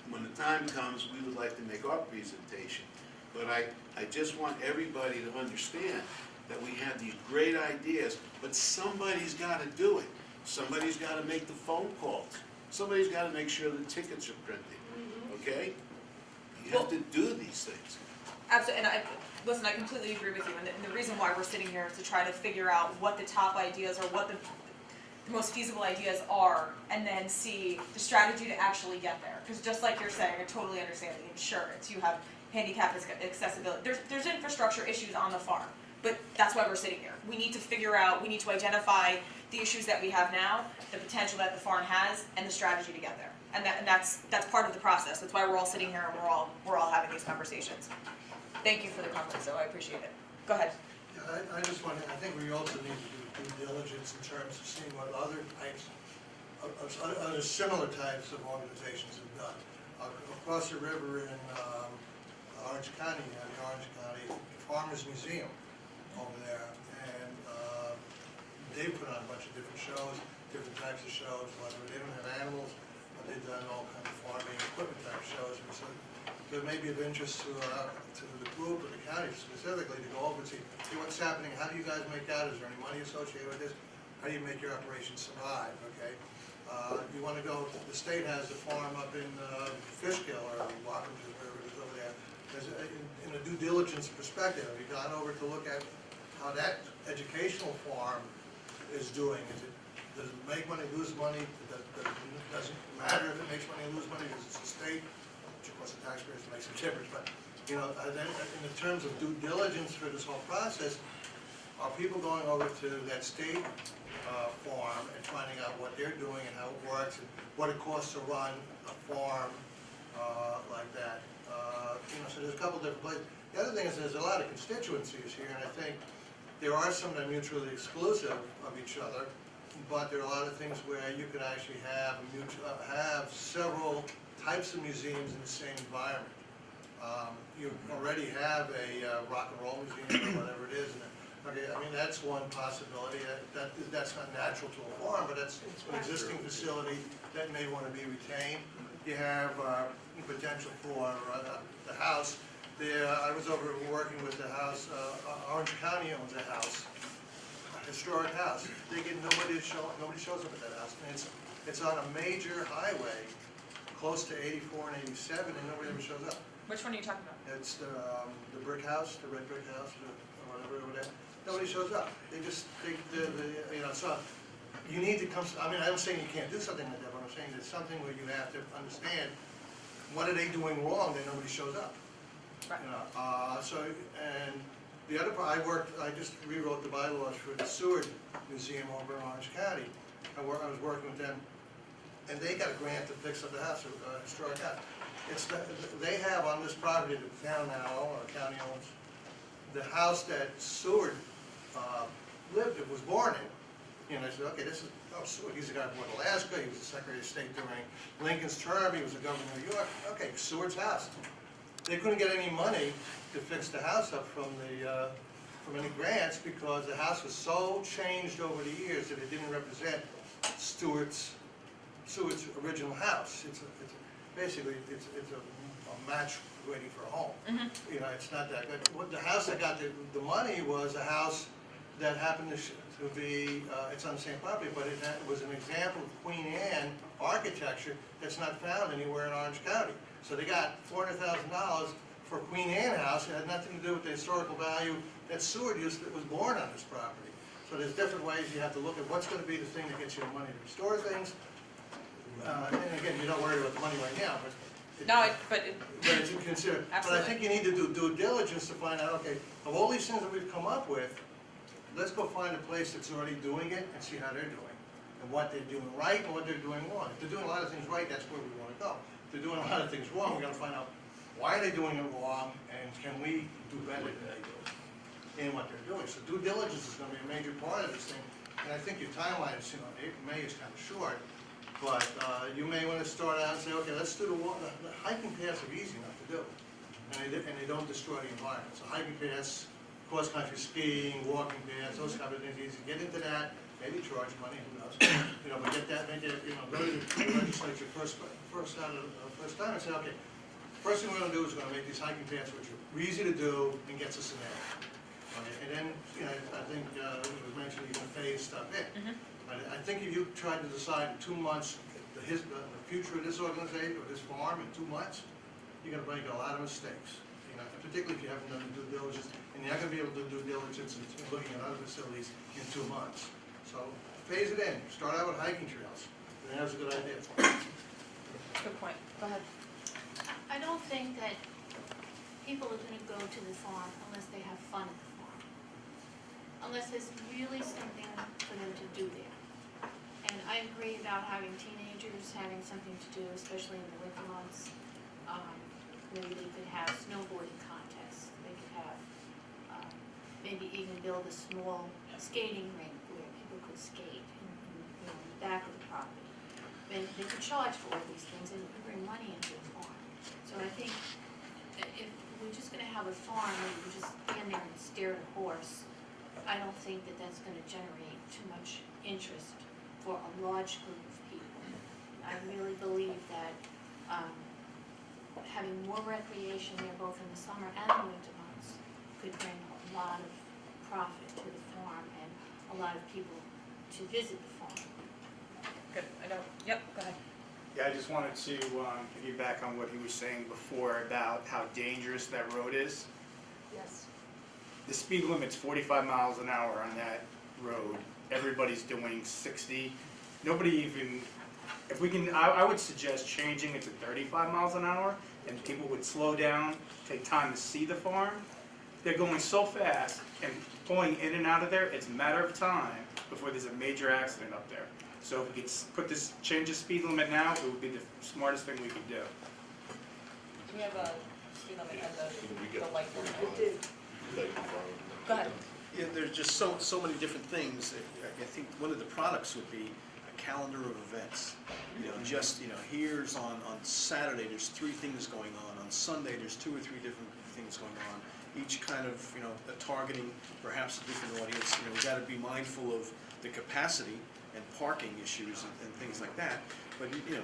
S15: when the time comes, we would like to make our presentation. But I just want everybody to understand that we have these great ideas, but somebody's got to do it. Somebody's got to make the phone calls. Somebody's got to make sure the tickets are printed, okay? You have to do these things.
S1: Absolutely, and listen, I completely agree with you, and the reason why we're sitting here is to try to figure out what the top ideas or what the most feasible ideas are, and then see the strategy to actually get there. Because just like you're saying, I totally understand the insurance, you have handicap accessibility, there's infrastructure issues on the farm, but that's why we're sitting here. We need to figure out, we need to identify the issues that we have now, the potential that the farm has, and the strategy to get there. And that's part of the process. That's why we're all sitting here and we're all having these conversations. Thank you for the comments, though. I appreciate it. Go ahead.
S16: Yeah, I just want to, I think we also need to do due diligence in terms of seeing what other types, other similar types of organizations have done. Across the river in Orange County, you have the Orange County Farmers Museum over there, and they've put on a bunch of different shows, different types of shows, whether they don't have animals, but they've done all kinds of farming equipment type shows. And so it may be of interest to the group or the county specifically to go over and see what's happening. How do you guys make out? Is there any money associated with this? How do you make your operation survive? Okay, You wanna go, the state has the farm up in Fishkill or Washington, wherever it is over there. In a due diligence perspective, have you gone over to look at how that educational farm is doing? Does it make money, lose money? Doesn't matter if it makes money or lose money, because it's the state, which of course the taxpayers makes a difference, but, you know, in terms of due diligence for this whole process, are people going over to that state farm and finding out what they're doing and how it works and what it costs to run a farm like that? You know, so there's a couple different places. The other thing is there's a lot of constituencies here, and I think there are some that are mutually exclusive of each other, but there are a lot of things where you could actually have several types of museums in the same environment. You already have a rock and roll museum or whatever it is, and okay, I mean, that's one possibility. That's not natural to a farm, but that's an existing facility that may want to be retained. You have potential for the house. I was over working with the house, Orange County owns a house, a historic house. Nobody shows up at that house. And it's on a major highway, close to 84 and 87, and nobody ever shows up.
S1: Which one are you talking about?
S16: It's the brick house, the red brick house, or whatever over there. Nobody shows up. They just, you know, so you need to come, I mean, I'm saying you can't do something like that, but I'm saying there's something where you have to understand what are they doing wrong that nobody shows up.
S1: Right.
S16: You know, so, and the other part, I just rewrote the bylaws for the Seward Museum over in Orange County. I was working with them, and they got a grant to fix up the house, a historic house. They have on this property that the town now, or the county owns, the house that Seward was born in. You know, I said, okay, this is, Seward, he's the guy born in Alaska, he was the Secretary of State during Lincoln's term, he was the governor of New York. Okay, Seward's house. They couldn't get any money to fix the house up from any grants because the house was so changed over the years that it didn't represent Seward's original house. Basically it's a match waiting for a home. Mm-hmm. You know, it's not that good. The house that got the money was a house that happened to be, it's on the same property, but it was an example of Queen Anne architecture that's not found anywhere in Orange County. So they got $400,000 for Queen Anne house. It had nothing to do with the historical value that Seward used that was born on this property. So there's different ways you have to look at what's going to be the thing that gets you the money to restore things. And again, you're not worried about the money right now, but
S1: but
S16: as you consider. But I think you need to do due diligence to find out, okay, of all these things that we've come up with, let's go find a place that's already doing it and see how they're doing, and what they're doing right and what they're doing wrong. If they're doing a lot of things right, that's where we want to go. If they're doing a lot of things wrong, we got to find out why are they doing it wrong, and can we do better than they do in what they're doing. So due diligence is going to be a major part of this thing, and I think your timeline is, you know, May is kind of short. But you may want to start out and say, okay, let's do the hiking paths are easy enough to do, and they don't destroy the environment. So hiking paths, cross-country skiing, walking paths, those kind of things, easy. Get into that, maybe charge money, who knows? You know, but get that, make it, you know, go to the legislature first time and say, okay, first thing we're going to do is we're going to make these hiking paths which are easy to do and gets us in there. Okay, and then, you know, I think it was mentioned you can phase stuff in. Mm-hmm. I think if you tried to decide in 2 months the future of this organization or this farm in 2 months, you're going to make a lot of mistakes. You know, particularly if you haven't done the due diligence, and you're not going to be able to do due diligence in looking at other facilities in 2 months. So phase it in. Start out with hiking trails. I think that's a good idea.
S1: good point. Go ahead.
S7: I don't think that people are going to go to the farm unless they have fun at the farm. Unless there's really something for them to do there. And I agree about having teenagers having something to do, especially in the winter months. Maybe they could have snowboarding contests. They could have, maybe even build a small skating rink where people could skate in the back of the property. And they could charge for all these things and it would bring money into the farm. So I think if we're just going to have a farm where you just stand there and stare at a horse, I don't think that that's going to generate too much interest for a large group of people. I really believe that having more recreation there both in the summer and the winter months could bring a lot of profit to the farm and a lot of people to visit the farm.
S1: Good. I don't
S5: just wanted to piggyback on what he was saying before about how dangerous that road is.
S4: Yes.
S5: The speed limit's 45 miles an hour on that road. Everybody's doing 60. Nobody even, if we can, I would suggest changing it to 35 miles an hour, and people would slow down, take time to see the farm. They're going so fast and pulling in and out of there, it's a matter of time before there's a major accident up there. So if we could change the speed limit now, it would be the smartest thing we could do.
S1: We have a speed limit at the light. Go ahead.
S11: Yeah, there's just so many different things. I think one of the products would be a calendar of events. You know, just, you know, here's on Saturday, there's 3 things going on. On Sunday, there's 2 or 3 different things going on. Each kind of, you know, targeting perhaps a different audience. You know, we gotta be mindful of the capacity and parking issues and things like that. But, you know,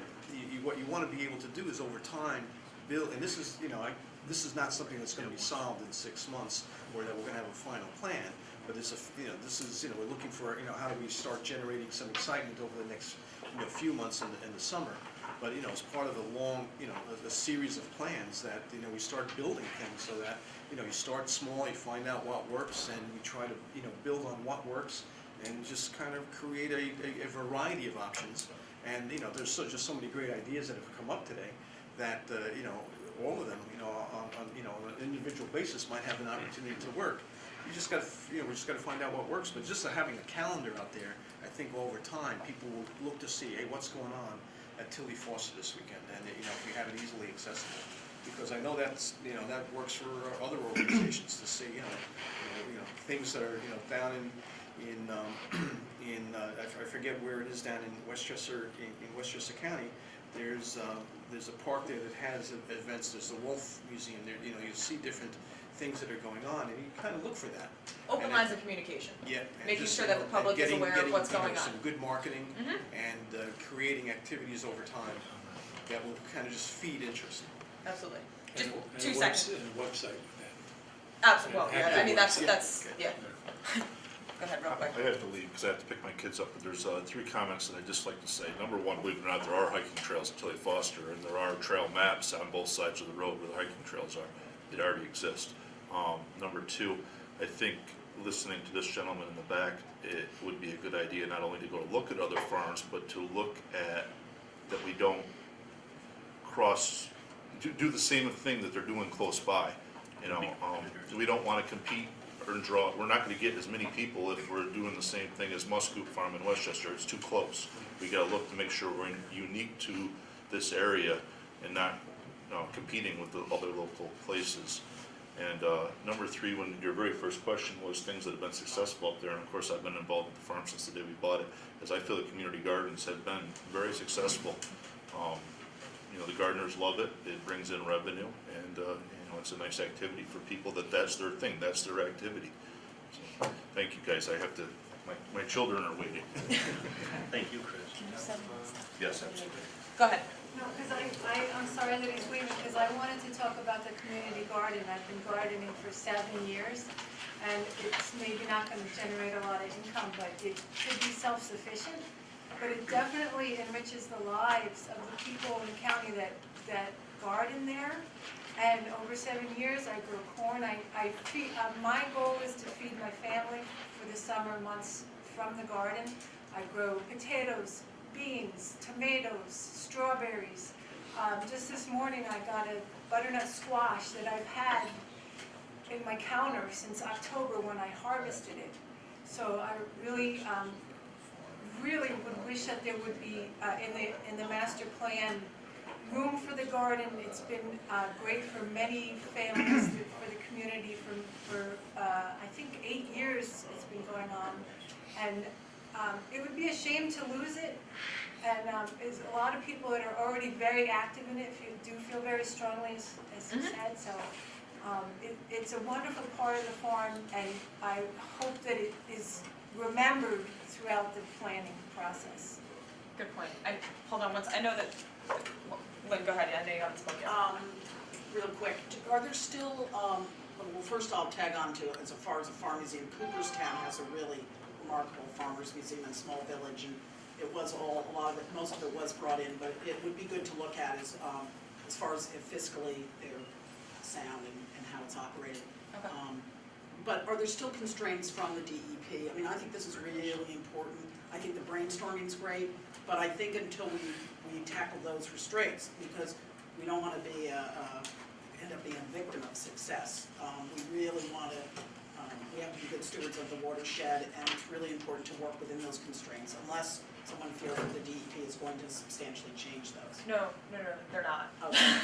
S11: what you wanna be able to do is over time build, and this is, you know, this is not something that's going to be solved in 6 months, or that we're going to have a final plan. But this is, you know, we're looking for, you know, how do we start generating some excitement over the next, you know, few months in the summer. But, you know, as part of a long, you know, a series of plans that, you know, we start building things so that, you know, you start small, you find out what works, and we try to, you know, build on what works, and just kind of create a variety of options. And, you know, there's just so many great ideas that have come up today that, you know, all of them, you know, on an individual basis might have an opportunity to work. You just got to, you know, we just got to find out what works. But just having a calendar out there, I think over time people will look to see, hey, what's going on at Tilly Foster this weekend, and you know, if we have it easily accessible, because I know that's, you know, that works for other organizations to see, you know, things that are, you know, down I forget where it is down in Westchester, in Westchester County. There's a park there that has events. There's the Wolf Museum there. You know, you see different things that are going on, and you kind of look for that.
S1: Open lines of communication.
S11: Yeah.
S1: Making sure that the public is aware of what's going on.
S11: Some good marketing
S1: Mm-hmm.
S11: and creating activities over time that will kind of just feed interest.
S1: Absolutely.
S12: And
S1: Just
S12: a
S1: 2 seconds.
S12: And a website with that.
S1: Absolutely. Well, yeah, I mean, that's,
S11: Yeah.
S1: yeah. Go ahead, real quick.
S3: I have to leave because I have to pick my kids up, but there's 3 comments that I'd just like to say. Number one, believe it or not, there are hiking trails at Tilly Foster, and there are trail maps on both sides of the road where the hiking trails are. They already exist. Number 2, I think listening to this gentleman in the back, it would be a good idea not only to go look at other farms, but to look at that we don't do the same thing that they're doing close by. You know, we don't want to compete or draw. We're not going to get as many people if we're doing the same thing as Muscoop Farm in Westchester. It's too close. We got to look to make sure we're unique to this area and not competing with the other local places. And number 3, when your very first question was things that have been successful up there, and of course I've been involved with the farm since the day we bought it, as I feel the community gardens have been very successful. You know, the gardeners love it. It brings in revenue, and you know, it's a nice activity for people that's their thing, that's their activity. So, thank you guys. I have to. My children are waiting.
S10: Thank you, Chris.
S1: Can you send me stuff?
S3: Yes, absolutely.
S1: Go ahead.
S2: No, because I'm sorry that he's leaving, because I wanted to talk about the community garden. I've been gardening for 7 years, and it's maybe not going to generate a lot of income, but it should be self-sufficient. But it definitely enriches the lives of the people in the county that garden there. And over 7 years, I grow corn. My goal is to feed my family for the summer months from the garden. I grow potatoes, beans, tomatoes, strawberries. Just this morning I got a butternut squash that I've had in my counter since October when I harvested it. So I really would wish that there would be in the master plan room for the garden. It's been great for many families, for the community for I think 8 years it's been going on. And it would be a shame to lose it, and there's a lot of people that are already very active in it, if you do feel very strongly, as you said, so it's a wonderful part of the farm, and I hope that it is remembered throughout the planning process.
S1: Good point. Hold on once. I know that. Lynn, go ahead. I know you haven't spoken yet.
S17: Real quick, are there still? Well, first I'll tag on to it. As far as the farm museum, Cooperstown has a really remarkable farmers museum in a small village, and it was all, a lot of it, most of it was brought in, but it would be good to look at as far as if fiscally they're sound and how it's operated.
S1: Okay.
S17: But are there still constraints from the DEP? I mean, I think this is really important. I think the brainstorming's great, but I think until we tackle those restraints, because we don't want to be end up being a victim of success. We really want to, we have to be good stewards of the watershed, and it's really important to work within those constraints, unless someone feels that the DEP is going to substantially change those.
S1: No, they're not.
S17: Okay,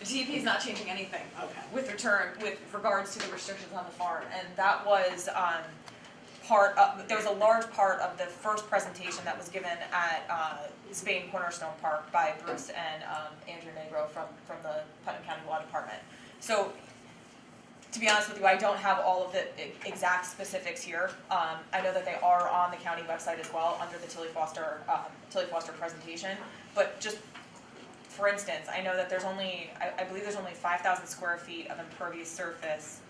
S1: The DEP is not changing anything
S17: okay.
S1: with regards to the restrictions on the farm, and that was there was a large part of the first presentation that was given at Spain Cornerstone Park by Bruce and Andrew Negro from the Putnam County Law Department. So, to be honest with you, I don't have all of the exact specifics here. I know that they are on the county website as well under the Tilly Foster presentation. But just for instance, I know that there's only, I believe there's only 5,000 square feet of impervious surface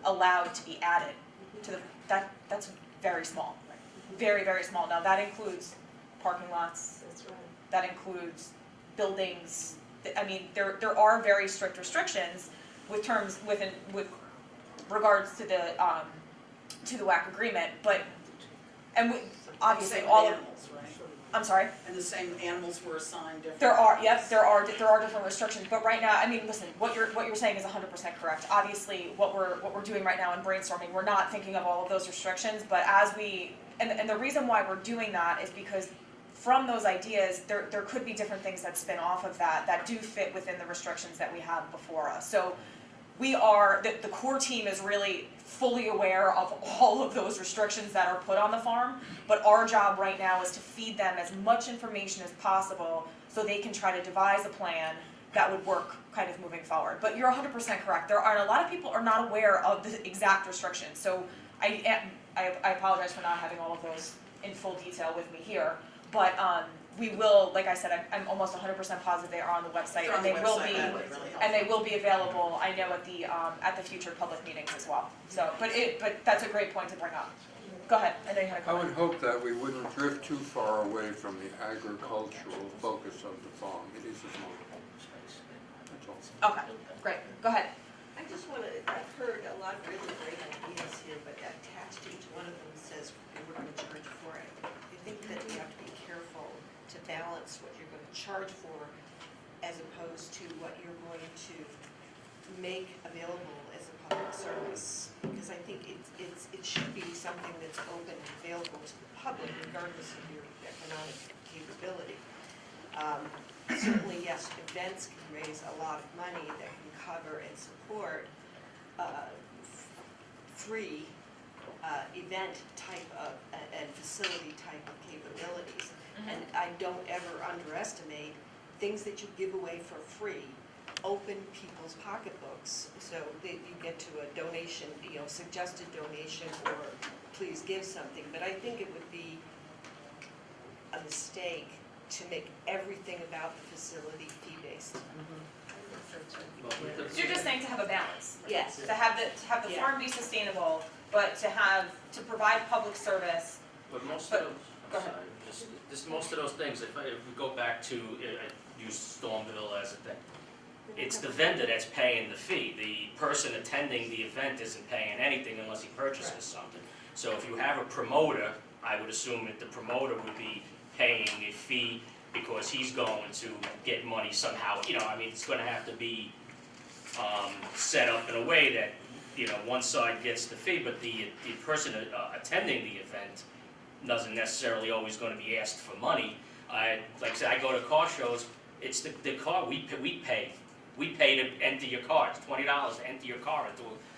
S1: allowed to be added to the, that's very small, very, very small. Now that includes parking lots.
S4: That's right.
S1: That includes buildings. I mean, there are very strict restrictions with regards to the WAC agreement, but obviously
S17: Same
S1: all of,
S17: animals, right?
S1: I'm sorry?
S17: And the same animals were assigned different.
S1: There are different restrictions, but right now, I mean, listen, what you're saying is 100% correct. Obviously, what we're doing right now in brainstorming, we're not thinking of all of those restrictions, but as we, and the reason why we're doing that is because from those ideas, there could be different things that spin off of that do fit within the restrictions that we have before us. So we are, the core team is really fully aware of all of those restrictions that are put on the farm, but our job right now is to feed them as much information as possible so they can try to devise a plan that would work kind of moving forward. But you're 100% correct. There are a lot of people are not aware of the exact restrictions. So I apologize for not having all of those in full detail with me here, but we will, like I said, I'm almost 100% positive they are on the website, and they will be available, I know, at the future public meetings as well. So, but that's a great point to bring up. Go ahead, I know you had a
S14: I
S1: comment.
S14: would hope that we wouldn't drift too far away from the agricultural focus of the farm. It is a small farm. That's all.
S1: Okay, great, go ahead.
S18: I just want to, I've heard a lot of really great ideas here, but attached to each one of them says we're going to charge for it. I think that we have to be careful to balance what you're going to charge for as opposed to what you're going to make available as a public service. Because I think it should be something that's open and available to the public regardless of your economic capability. Certainly, yes, events can raise a lot of money that can cover and support free event type of and facility type of capabilities. And I don't ever underestimate things that you give away for free open people's pocketbooks so that you get to a donation, suggested donation or please give something. But I think it would be a mistake to make everything about the facility fee-based.
S1: So you're just saying to have a balance.
S18: Yes.
S1: To have the farm be sustainable, but to provide public service.
S10: But most
S1: But-
S10: of those,
S1: go
S10: I'm
S1: ahead.
S10: sorry, just most of those things, if we go back to, use Stormville as a thing, it's the vendor that's paying the fee. The person attending the event isn't paying anything unless he purchases something. So if you have a promoter, I would assume that the promoter would be paying a fee because he's going to get money somehow. It's gonna have to be set up in a way that, one side gets the fee, but the person attending the event doesn't necessarily always gonna be asked for money. Like I said, I go to car shows, it's the car, we pay to enter your car, it's $20 to enter your car,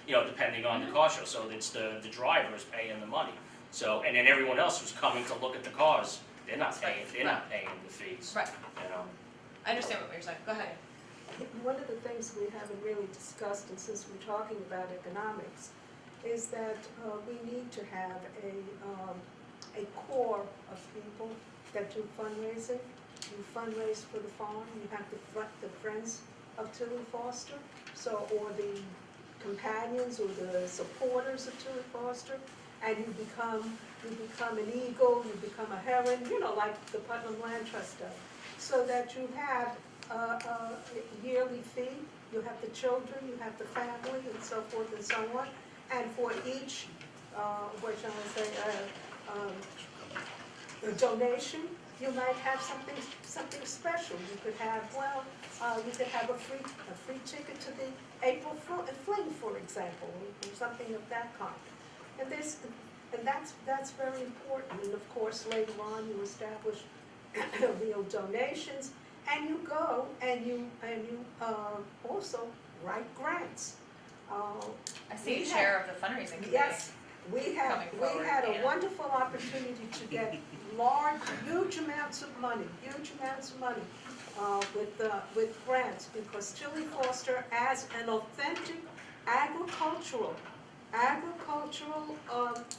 S10: depending on the car show, so it's the driver is paying the money. So, and then everyone else who's coming to look at the cars, they're not paying the fees.
S1: Right. I understand what you're saying, go ahead.
S4: One of the things we haven't really discussed, and since we're talking about economics, is that we need to have a core of people that do fundraising. You fundraise for the farm, you have the Friends of Tilly Foster, or the companions or the supporters of Tilly Foster, and you become you become an eagle, you become a heron, you know, like the Putnam Land Trust does. So that you have a yearly fee, you have the children, you have the family, and so forth and so on. And for each, what shall I say, a donation, you might have something special. You could have, you could have a free ticket to the April Fling, for example, or something of that kind. And that's very important. And of course, later on, you establish real donations, and you go and you also write grants.
S1: I see
S4: we
S1: a chair of the fundraising committee.
S4: Yes, we had
S1: and-
S4: a wonderful opportunity to get huge amounts of money, with grants, because Tilly Foster, as an authentic agricultural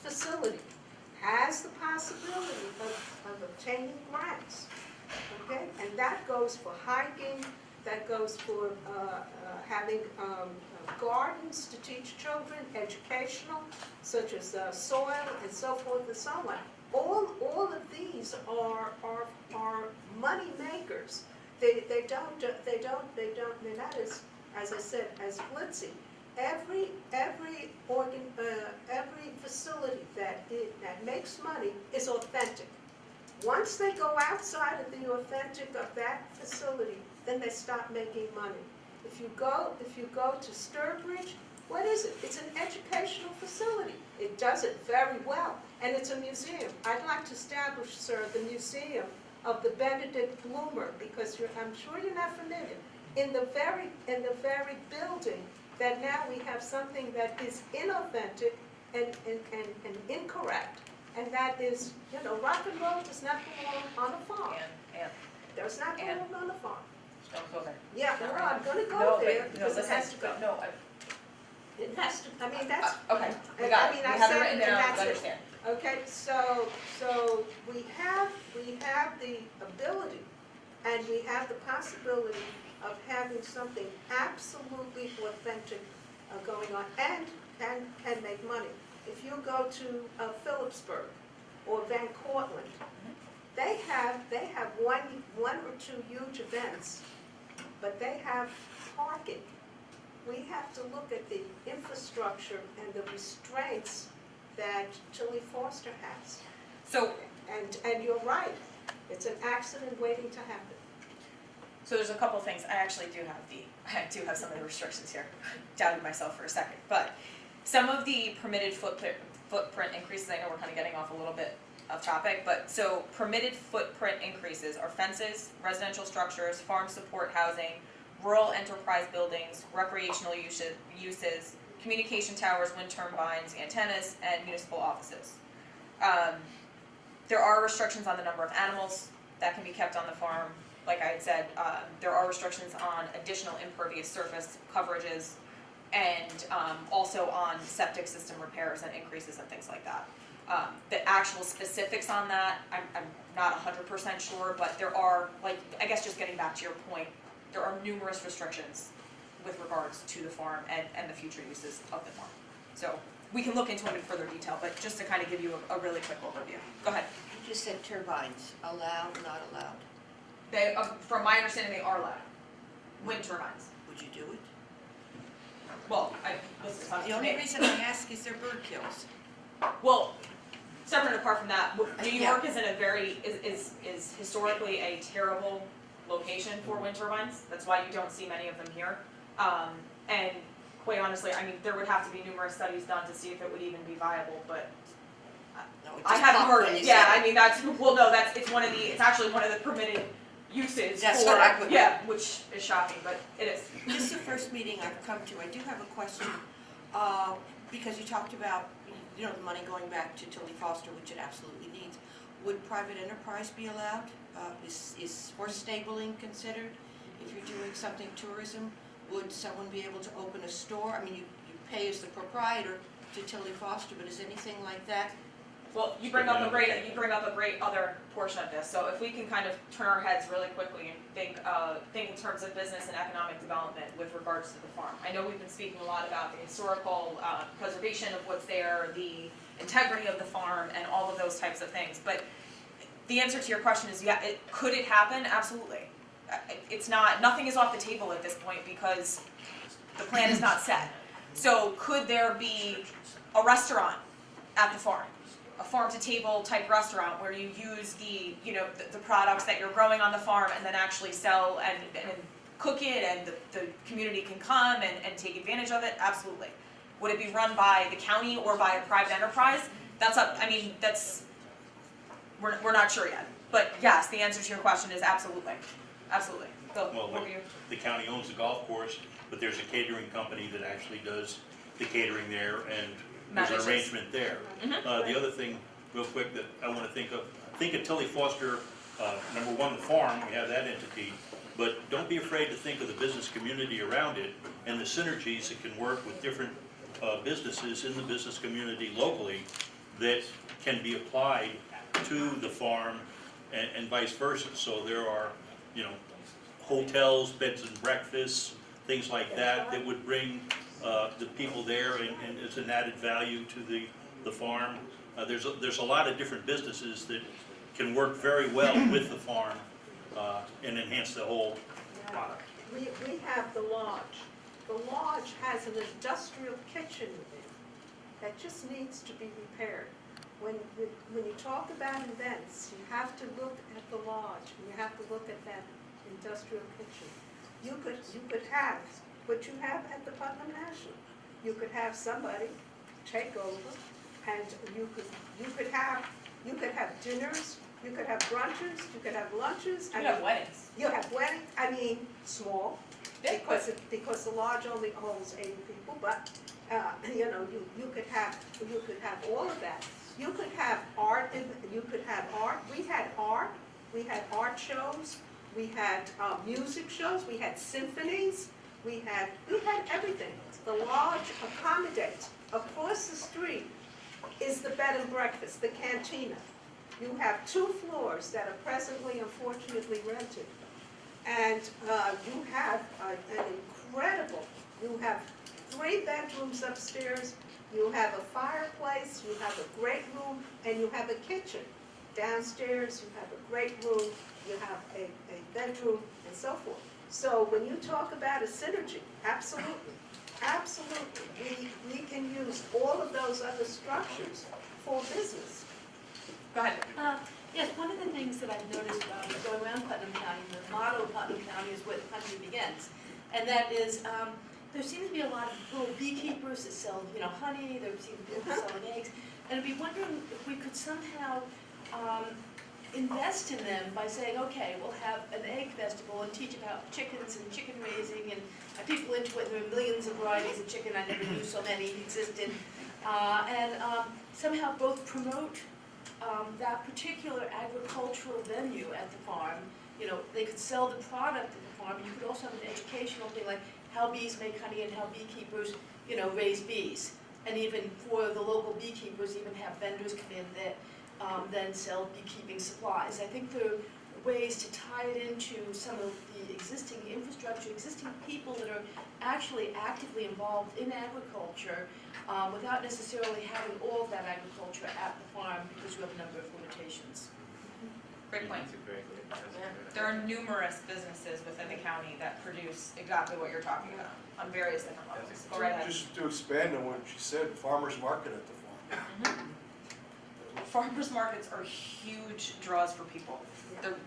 S4: facility, has the possibility of obtaining grants, okay? And that goes for hiking, that goes for having gardens to teach children, educational, such as soil and so forth and so on. All of these are money makers. They're not as I said, as glitzy. Every facility that makes money is authentic. Once they go outside of the authentic of that facility, then they stop making money. If you go to Sturbridge, what is it? It's an educational facility. It does it very well, and it's a museum. I'd like to establish, sir, the museum of the Benedict Bloomer, because I'm sure you're not familiar. In the very building that now we have something that is inauthentic and incorrect, and that is, rock and roll does not belong on a farm.
S1: And
S4: Does not belong on a farm.
S1: don't go there.
S4: Yeah,
S1: Not
S4: well,
S1: right
S4: I'm
S1: now.
S4: gonna go
S1: No,
S4: there
S1: but-
S4: because it has to go.
S1: No,
S4: It has to, I mean, that's.
S1: okay, we
S4: I
S1: got it,
S4: mean,
S1: we
S4: I
S1: have it
S4: said
S1: written
S4: it, and
S1: down,
S4: that's
S1: we
S4: it.
S1: understand.
S4: Okay, so we have the ability, and we have the possibility of having something absolutely authentic going on, and can make money. If you go to Phillipsburg or Van Cortlandt, they have one or two huge events, but they have parking. We have to look at the infrastructure and the restraints that Tilly Foster has.
S1: So,
S4: And you're right, it's an accident waiting to happen.
S1: so there's a couple things, I do have some of the restrictions here, doubted myself for a second, but some of the permitted footprint increases, I know we're kind of getting off a little bit off topic, but so permitted footprint increases are fences, residential structures, farm support housing, rural enterprise buildings, recreational uses, communication towers, wind turbines, antennas, and municipal offices. There are restrictions on the number of animals that can be kept on the farm. Like I had said, there are restrictions on additional impervious surface coverages, and also on septic system repairs and increases and things like that. The actual specifics on that, I'm not 100% sure, but there are, like, I guess just getting back to your point, there are numerous restrictions with regards to the farm and the future uses of the farm. So we can look into it in further detail, but just to kind of give you a really quick overview. Go ahead.
S18: You just said turbines, allowed, not allowed.
S1: They, from my understanding, they are allowed. Wind turbines.
S18: Would you do it?
S1: Well, listen,
S18: The only reason I ask is they're bird kills.
S1: Well, separate and apart from that, New
S18: Yeah.
S1: York is in a very, is historically a terrible location for wind turbines. That's why you don't see many of them here. And quite honestly, I mean, there would have to be numerous studies done to see if it would even be viable, but
S18: No, it
S1: I
S18: just
S1: haven't
S18: popped
S1: heard
S18: when
S1: it.
S18: you
S1: Yeah,
S18: said
S1: I mean, it's actually one of the permitted uses
S18: That's
S1: for,
S18: what I would-
S1: yeah, which is shocking, but it is.
S18: This is the first meeting I've come to. I do have a question, because you talked about, the money going back to Tilly Foster, which it absolutely needs. Would private enterprise be allowed? Is horse stabling considered? If you're doing something tourism, would someone be able to open a store? I mean, you pay as the proprietor to Tilly Foster, but is anything like that?
S1: Well, you bring up a great other portion of this. So if we can kind of turn our heads really quickly and think in terms of business and economic development with regards to the farm. I know we've been speaking a lot about the historical preservation of what's there, the integrity of the farm and all of those types of things. But the answer to your question is, yeah, could it happen? Absolutely. It's not, nothing is off the table at this point because the plan is not set. So could there be a restaurant at the farm? A farm-to-table type restaurant where you use the products that you're growing on the farm and then actually sell and cook it, and the community can come and take advantage of it? Absolutely. Would it be run by the county or by a private enterprise? That's up, I mean, we're not sure yet. But yes, the answer to your question is absolutely. Absolutely. Bill,
S19: Well,
S1: what were you?
S19: the county owns the golf course, but there's a catering company that actually does the catering there, and there's an
S1: Manages.
S19: arrangement there. The other thing, real quick, that I want to think of Tilly Foster, number one, the farm, we have that entity, but don't be afraid to think of the business community around it and the synergies that can work with different businesses in the business community locally that can be applied to the farm and vice versa. So there are, hotels, beds and breakfasts, things like that would bring the people there and is an added value to the farm. There's a lot of different businesses that can work very well with the farm and enhance the whole product.
S4: We have the lodge. The lodge has an industrial kitchen in it that just needs to be repaired. When you talk about events, you have to look at the lodge, and you have to look at that industrial kitchen. You could have what you have at the Putnam National. You could have somebody take over, and you could have dinners, you could have brunches, you could have lunches.
S1: You have weddings.
S4: You have weddings, I mean, small, because the lodge only holds 80 people, but, you could have all of that. You could have art, we had art shows, we had music shows, we had symphonies, we had everything. The lodge accommodates. Across the street is the bed and breakfast, the cantina. You have 2 floors that are presently, unfortunately, rented. And you have you have 3 bedrooms upstairs, you have a fireplace, you have a great room, and you have a kitchen. Downstairs, you have a great room, you have a bedroom, and so forth. So when you talk about a synergy, absolutely, absolutely, we can use all of those other structures for business.
S1: Go ahead.
S9: Yes, one of the things that I've noticed going around Putnam County, the motto of Putnam County is where the country begins. And that is, there seems to be a lot of little beekeepers that sell, honey, there seem to be people selling eggs. And I'd be wondering if we could somehow invest in them by saying, okay, we'll have an egg festival and teach about chickens and chicken raising, and people into it. There are millions of varieties of chicken, I never knew so many existed. And somehow both promote that particular agricultural venue at the farm. They could sell the product at the farm. You could also have an educational thing like how bees make honey and how beekeepers, raise bees. And even for the local beekeepers, even have vendors come in that then sell beekeeping supplies. I think there are ways to tie it into some of the existing infrastructure, existing people that are actually actively involved in agriculture without necessarily having all of that agriculture at the farm because you have a number of limitations.
S1: Great point. There are numerous businesses within the county that produce exactly what you're talking about on various different levels. Go right ahead.
S8: Just to expand on what she said, farmer's market at the farm.
S1: Farmers markets are huge draws for people.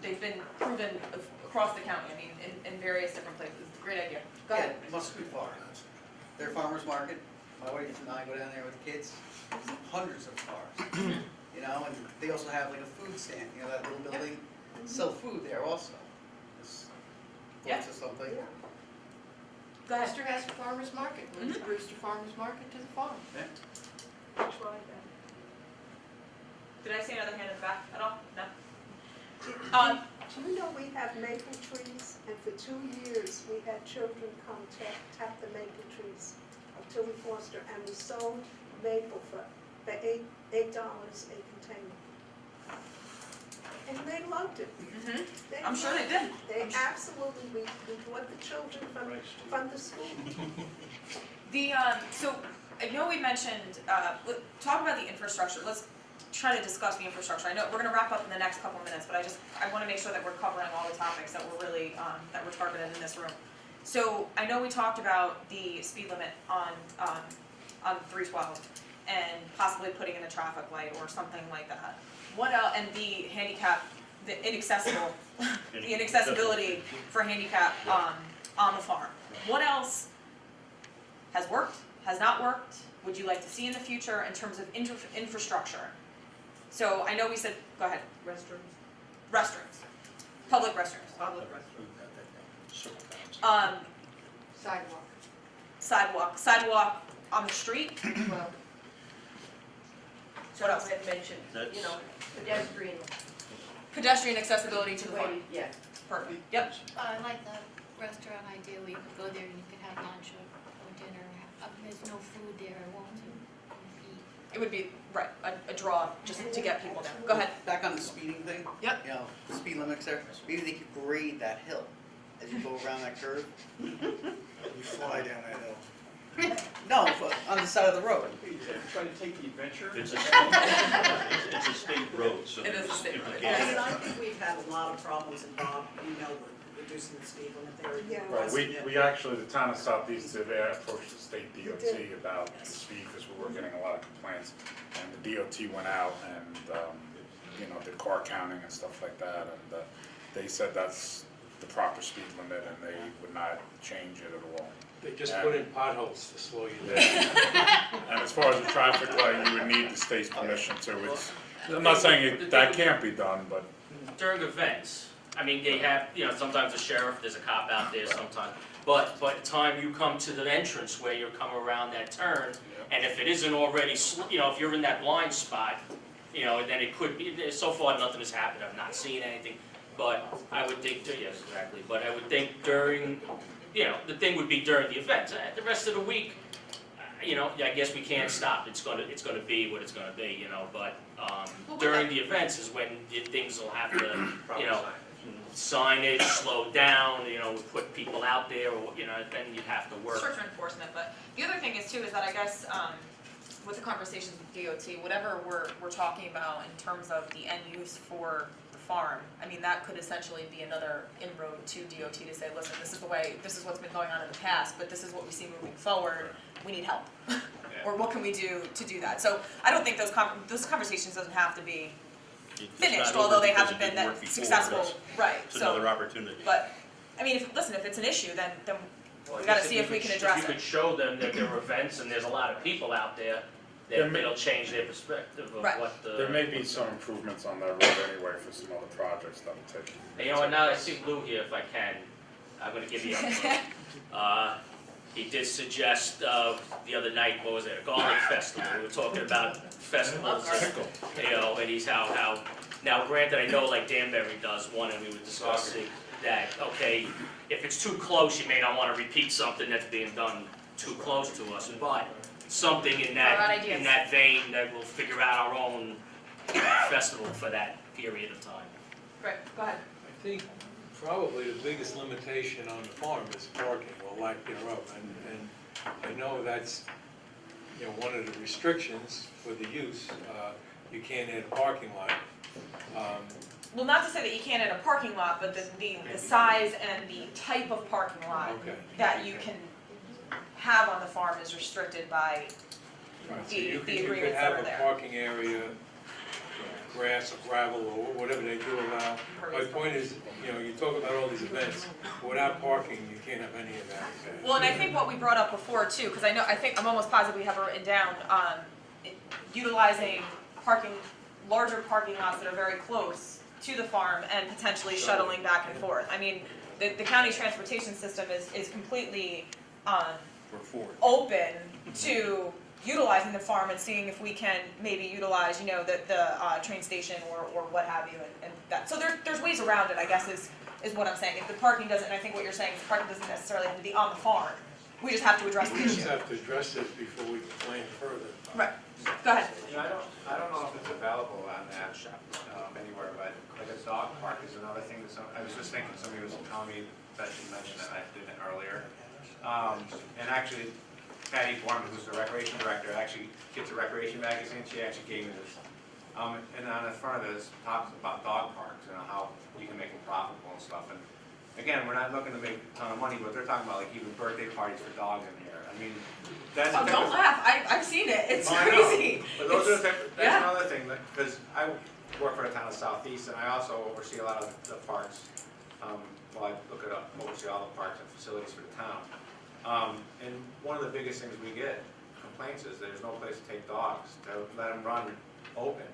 S1: They've been proven across the county, in various different places. Great idea. Go ahead.
S20: Must be far. Their farmer's market, my wife and I go down there with the kids, hundreds of cars. And they also have like a food stand, that little building, sell food there also.
S1: Yeah.
S20: To something.
S1: Go ahead.
S21: Brewster has a farmer's market, brings the Brewster Farmer's Market to the farm.
S1: Did I see another hand in the back at all? No?
S4: Do you know we have maple trees, and for 2 years, we had children come tap the maple trees of Tilly Foster, and we sold maple for $8 a container. And they loved it.
S1: I'm sure they did.
S4: They absolutely, we brought the children from the school.
S1: So I know we mentioned, talk about the infrastructure, let's try to discuss the infrastructure. I know we're gonna wrap up in the next couple of minutes, but I wanna make sure that we're covering all the topics that we're really, that we're targeted in this room. So, I know we talked about the speed limit on 312, and possibly putting in a traffic light or something like that. What else, and the handicap, the inaccessible, the inaccessibility for handicap, on the farm. What else has worked, has not worked, would you like to see in the future in terms of infrastructure? So I know we said, go ahead. Restrooms. Public restrooms. Sidewalk on the street.
S21: Well,
S1: What else?
S21: had mentioned, you know,
S1: Pedestrian accessibility to the farm.
S21: yeah.
S1: Perfect. Yep.
S7: I like the restaurant idea where you could go there and you could have lunch or dinner. There's no food there, I want to eat.
S1: It would be, right, a draw just to get people there. Go ahead.
S20: Back on the speeding thing.
S1: Yep.
S20: You know, the speed limits there, maybe they could grade that hill as you go around that curve.
S5: You fly down that hill.
S20: No, but on the side of the road.
S5: Trying to take the adventure?
S19: It's a state road, so.
S1: It is a state road.
S19: Yeah.
S17: I mean, I think we've had a lot of problems in Bob, you know, with reducing the speed limit there.
S4: Yeah.
S5: Right, we actually, the town of Southeast did approach the state DOT about the speed, because we were getting a lot of complaints. And the DOT went out and, you know, did car counting and stuff like that, and they said that's the proper speed limit, and they would not change it at all.
S12: They just put in potholes to slow you down.
S5: And as far as the traffic light, you would need the state's permission to. I'm not saying that can't be done, but.
S10: During events, I mean, they have, you know, sometimes the sheriff, there's a cop out there sometimes. But by the time you come to the entrance where you come around that turn, and if it isn't already, you know, if you're in that blind spot, you know, then it could be, so far nothing has happened, I've not seen anything. But I would think, yes, exactly, but I would think during, you know, the thing would be during the event. The rest of the week, you know, I guess we can't stop, it's gonna be what it's gonna be, you know, but, during the events is when things will have to, you know, signage, slow down, you know, put people out there, or, you know, then you'd have to work.
S1: Stricter enforcement, but the other thing is too, is that I guess, with the conversations with DOT, whatever we're talking about in terms of the end use for the farm, I mean, that could essentially be another inroad to DOT to say, listen, this is the way, this is what's been going on in the past, but this is what we see moving forward, we need help. Or what can we do to do that? So I don't think those conversations doesn't have to be finished, although they haven't been that successful, right,
S19: It's
S1: so.
S19: another opportunity.
S1: But, I mean, if it's an issue, then we gotta see if we can address
S10: If you
S1: it.
S10: could show them that there are events and there's a lot of people out there, then it'll change their perspective of
S1: Right.
S10: what the.
S5: There may be some improvements on that road anyway for some other projects that will take.
S10: You know, and now that I see Lou here, if I can, I'm gonna give you a. He did suggest, the other night, what was it, a garlic festival, we were talking about festivals, you know, and he's how, now granted, I know like Danbury does one, and we were discussing that, okay, if it's too close, you may not wanna repeat something that's being done too close to us, but something in that vein, that we'll figure out our own festival for that period of time.
S1: Great, go ahead.
S12: I think probably the biggest limitation on the farm is parking or lack thereof, and I know that's, you know, one of the restrictions for the use. You can't add a parking lot.
S1: Well, not to say that you can't add a parking lot, but the size and the type of parking lot
S12: Okay.
S1: that you can have on the farm is restricted by
S12: Right, so
S1: the
S12: you could
S1: agreements that are
S12: have a
S1: there.
S12: parking area, grass or gravel or whatever they do allow. My point is, you know, you talk about all these events, without parking, you can't have any of that.
S1: Well, and I think what we brought up before too, because I'm almost positive we have it written down, utilizing larger parking lots that are very close to the farm and potentially shuttling back and forth. I mean, the county transportation system is completely, open to utilizing the farm and seeing if we can maybe utilize, you know, the train station or what have you, and that. So there's ways around it, I guess, is what I'm saying. If the parking doesn't, and I think what you're saying is the parking doesn't necessarily have to be on the farm. We just have to address the
S12: We
S1: issue.
S12: just have to address it before we complain further.
S1: Right. Go ahead.
S13: You know, I don't know if it's available on that anywhere, but like a dog park is another thing that I was just thinking, somebody was telling me that you mentioned it, I did it earlier. And actually, Patty Borman, who's the recreation director, actually gets a recreation magazine, she actually gave me this. And on the front of this, talks about dog parks and how you can make them profitable and stuff. And again, we're not looking to make a ton of money, but they're talking about like even birthday parties for dogs in here. I mean, that's.
S1: Oh, don't laugh, I've seen it, it's
S13: Oh, I know.
S1: crazy.
S13: But those are the that's
S1: yeah.
S13: another thing, because I work for the town of Southeast, and I also oversee a lot of the parks. Well, I oversee all the parks and facilities for the town. And one of the biggest things we get complaints is there's no place to take dogs, to let them run open.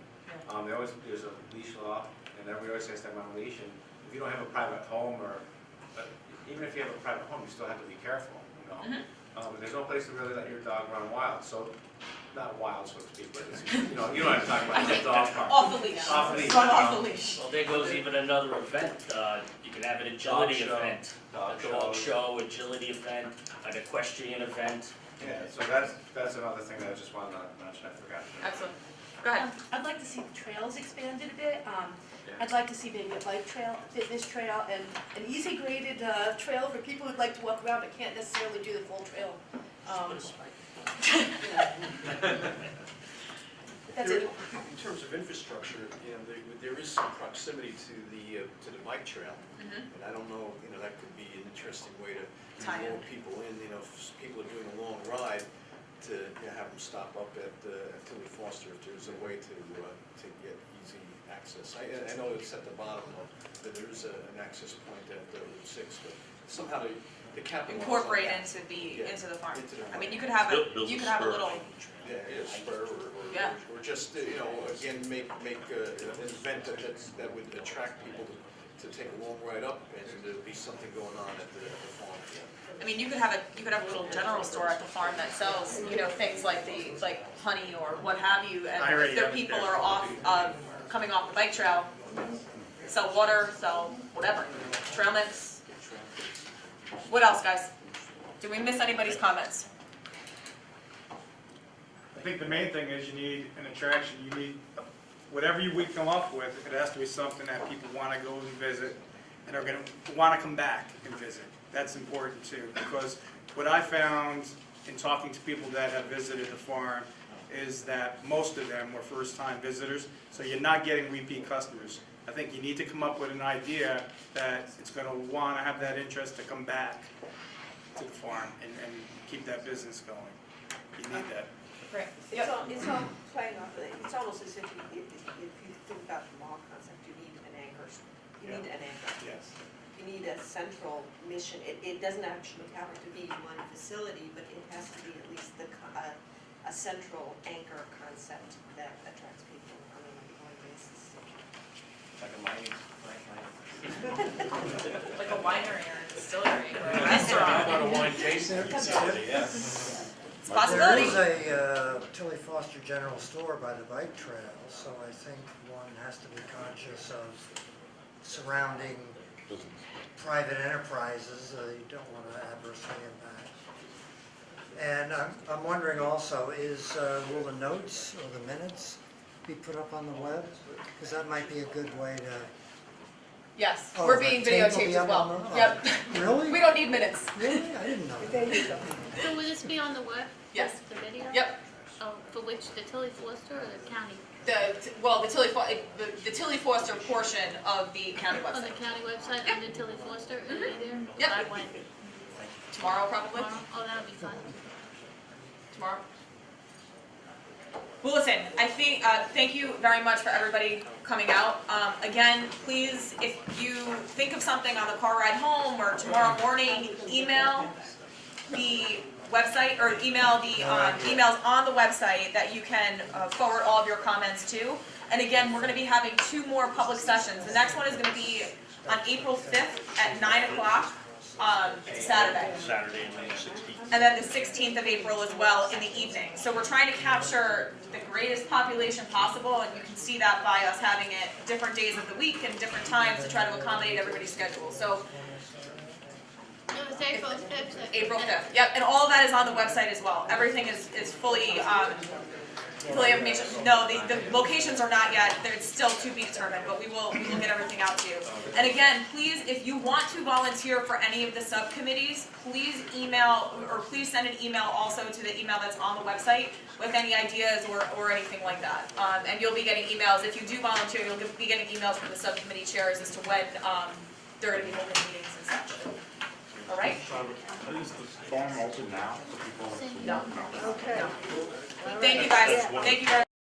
S13: There's a leash law, and everybody always has to have them on a leash, and if you don't have a private home, or even if you have a private home, you still have to be careful, you know? There's no place to really let your dog run wild, so, not wild, so to speak, but it's, you know what I'm talking about, it's a dog park.
S1: Off the leash.
S13: Off the leash.
S1: Run off the leash.
S10: Well, there goes even another event, you can have an agility
S13: Dog show.
S10: event,
S13: Dog
S10: a dog show, agility event, an equestrian event.
S13: Yeah, so that's another thing that I just wanted to mention, I forgot.
S1: Excellent. Go ahead.
S9: I'd like to see the trails expanded a bit. I'd like to see maybe a bike trail, a fitness trail, and an easy graded trail for people who'd like to walk around but can't necessarily do the full trail. That's it.
S11: In terms of infrastructure, there is some proximity to the bike trail. And I don't know, that could be an interesting way to lure people in, if people are doing a long ride, to have them stop up at Tilly Foster if there's a way to get easy access. I know it's at the bottom that there is an access point at Route 6, but somehow to capitalize on
S1: Incorporate
S11: that.
S1: into the farm.
S11: Into the
S1: I mean,
S11: farm.
S1: you could have a little.
S11: Yeah, spur or just, again, make an event that would attract people to take a long ride up, and there'd be something going on at the farm.
S1: I mean, you could have a little general store at the farm that sells, things like honey or what have you, and if their people are off, coming off the bike trail, sell water, sell whatever, trail mix. What else, guys? Did we miss anybody's comments?
S5: I think the main thing is you need an attraction, you need, whatever we come up with, it has to be something that people want to go and visit and are going to want to come back and visit. That's important too, because what I found in talking to people that have visited the farm is that most of them were first-time visitors, so you're not getting repeat customers. I think you need to come up with an idea that it's going to want to have that interest to come back to the farm and keep that business going. You need that.
S1: Great.
S18: It's all playing off of it. It's almost as if you think about the mall concept, you need an anchor. You need an anchor.
S5: Yes.
S18: You need a central mission. It doesn't actually have to be one facility, but it has to be at least a central anchor concept that attracts people on an ongoing basis.
S13: Like a mining.
S1: Like a winery or a distillery or a restaurant.
S13: How about a wine tasting facility, yeah.
S1: It's a possibility.
S6: There is a Tilly Foster General Store by the bike trail, so I think one has to be conscious of surrounding private enterprises you don't want to adversely impact. And I'm wondering also, will the notes or the minutes be put up on the web? Because that might be a good way to...
S1: Yes,
S6: Oh,
S1: we're
S6: the
S1: being
S6: tape will
S1: videotaped
S6: be
S1: as
S6: up
S1: well.
S6: on the-
S1: Yep.
S6: Really?
S1: We don't need minutes.
S6: Really? I didn't know that.
S7: So will this be on the web?
S1: Yes.
S7: The video?
S1: Yep.
S7: Oh, for which, the Tilly Foster or the county?
S1: The Tilly Foster portion of the county
S7: On the
S1: website.
S7: county website, under Tilly Foster, it'll be there?
S1: Yep.
S7: I went
S1: Tomorrow, probably.
S7: tomorrow. Oh, that'll be fun.
S1: Tomorrow. Well, listen, I think, thank you very much for everybody coming out. Again, please, if you think of something on the car ride home or tomorrow morning, email the website or email the emails on the website that you can forward all of your comments to. And again, we're going to be having 2 more public sessions. The next one is going to be on April 5th at 9 o'clock. Saturday.
S19: Saturday and the 16th.
S1: And then the 16th of April as well in the evening. So we're trying to capture the greatest population possible, and you can see that by us having it different days of the week and different times to try to accommodate everybody's schedule. So
S7: It was April 5th.
S1: April 5th, yep, and all of that is on the website as well. Everything is fully fully information, no, the locations are not yet, they're still to be determined, but we will get everything out to you. And again, please, if you want to volunteer for any of the subcommittees, please email, or please send an email also to the email that's on the website with any ideas or anything like that. And you'll be getting emails, if you do volunteer, you'll be getting emails from the subcommittee chairs as to when, they're gonna be holding meetings and such. All right?
S15: Is the farm open now for people?
S1: No.
S4: Okay.
S1: Thank you guys, thank you very much.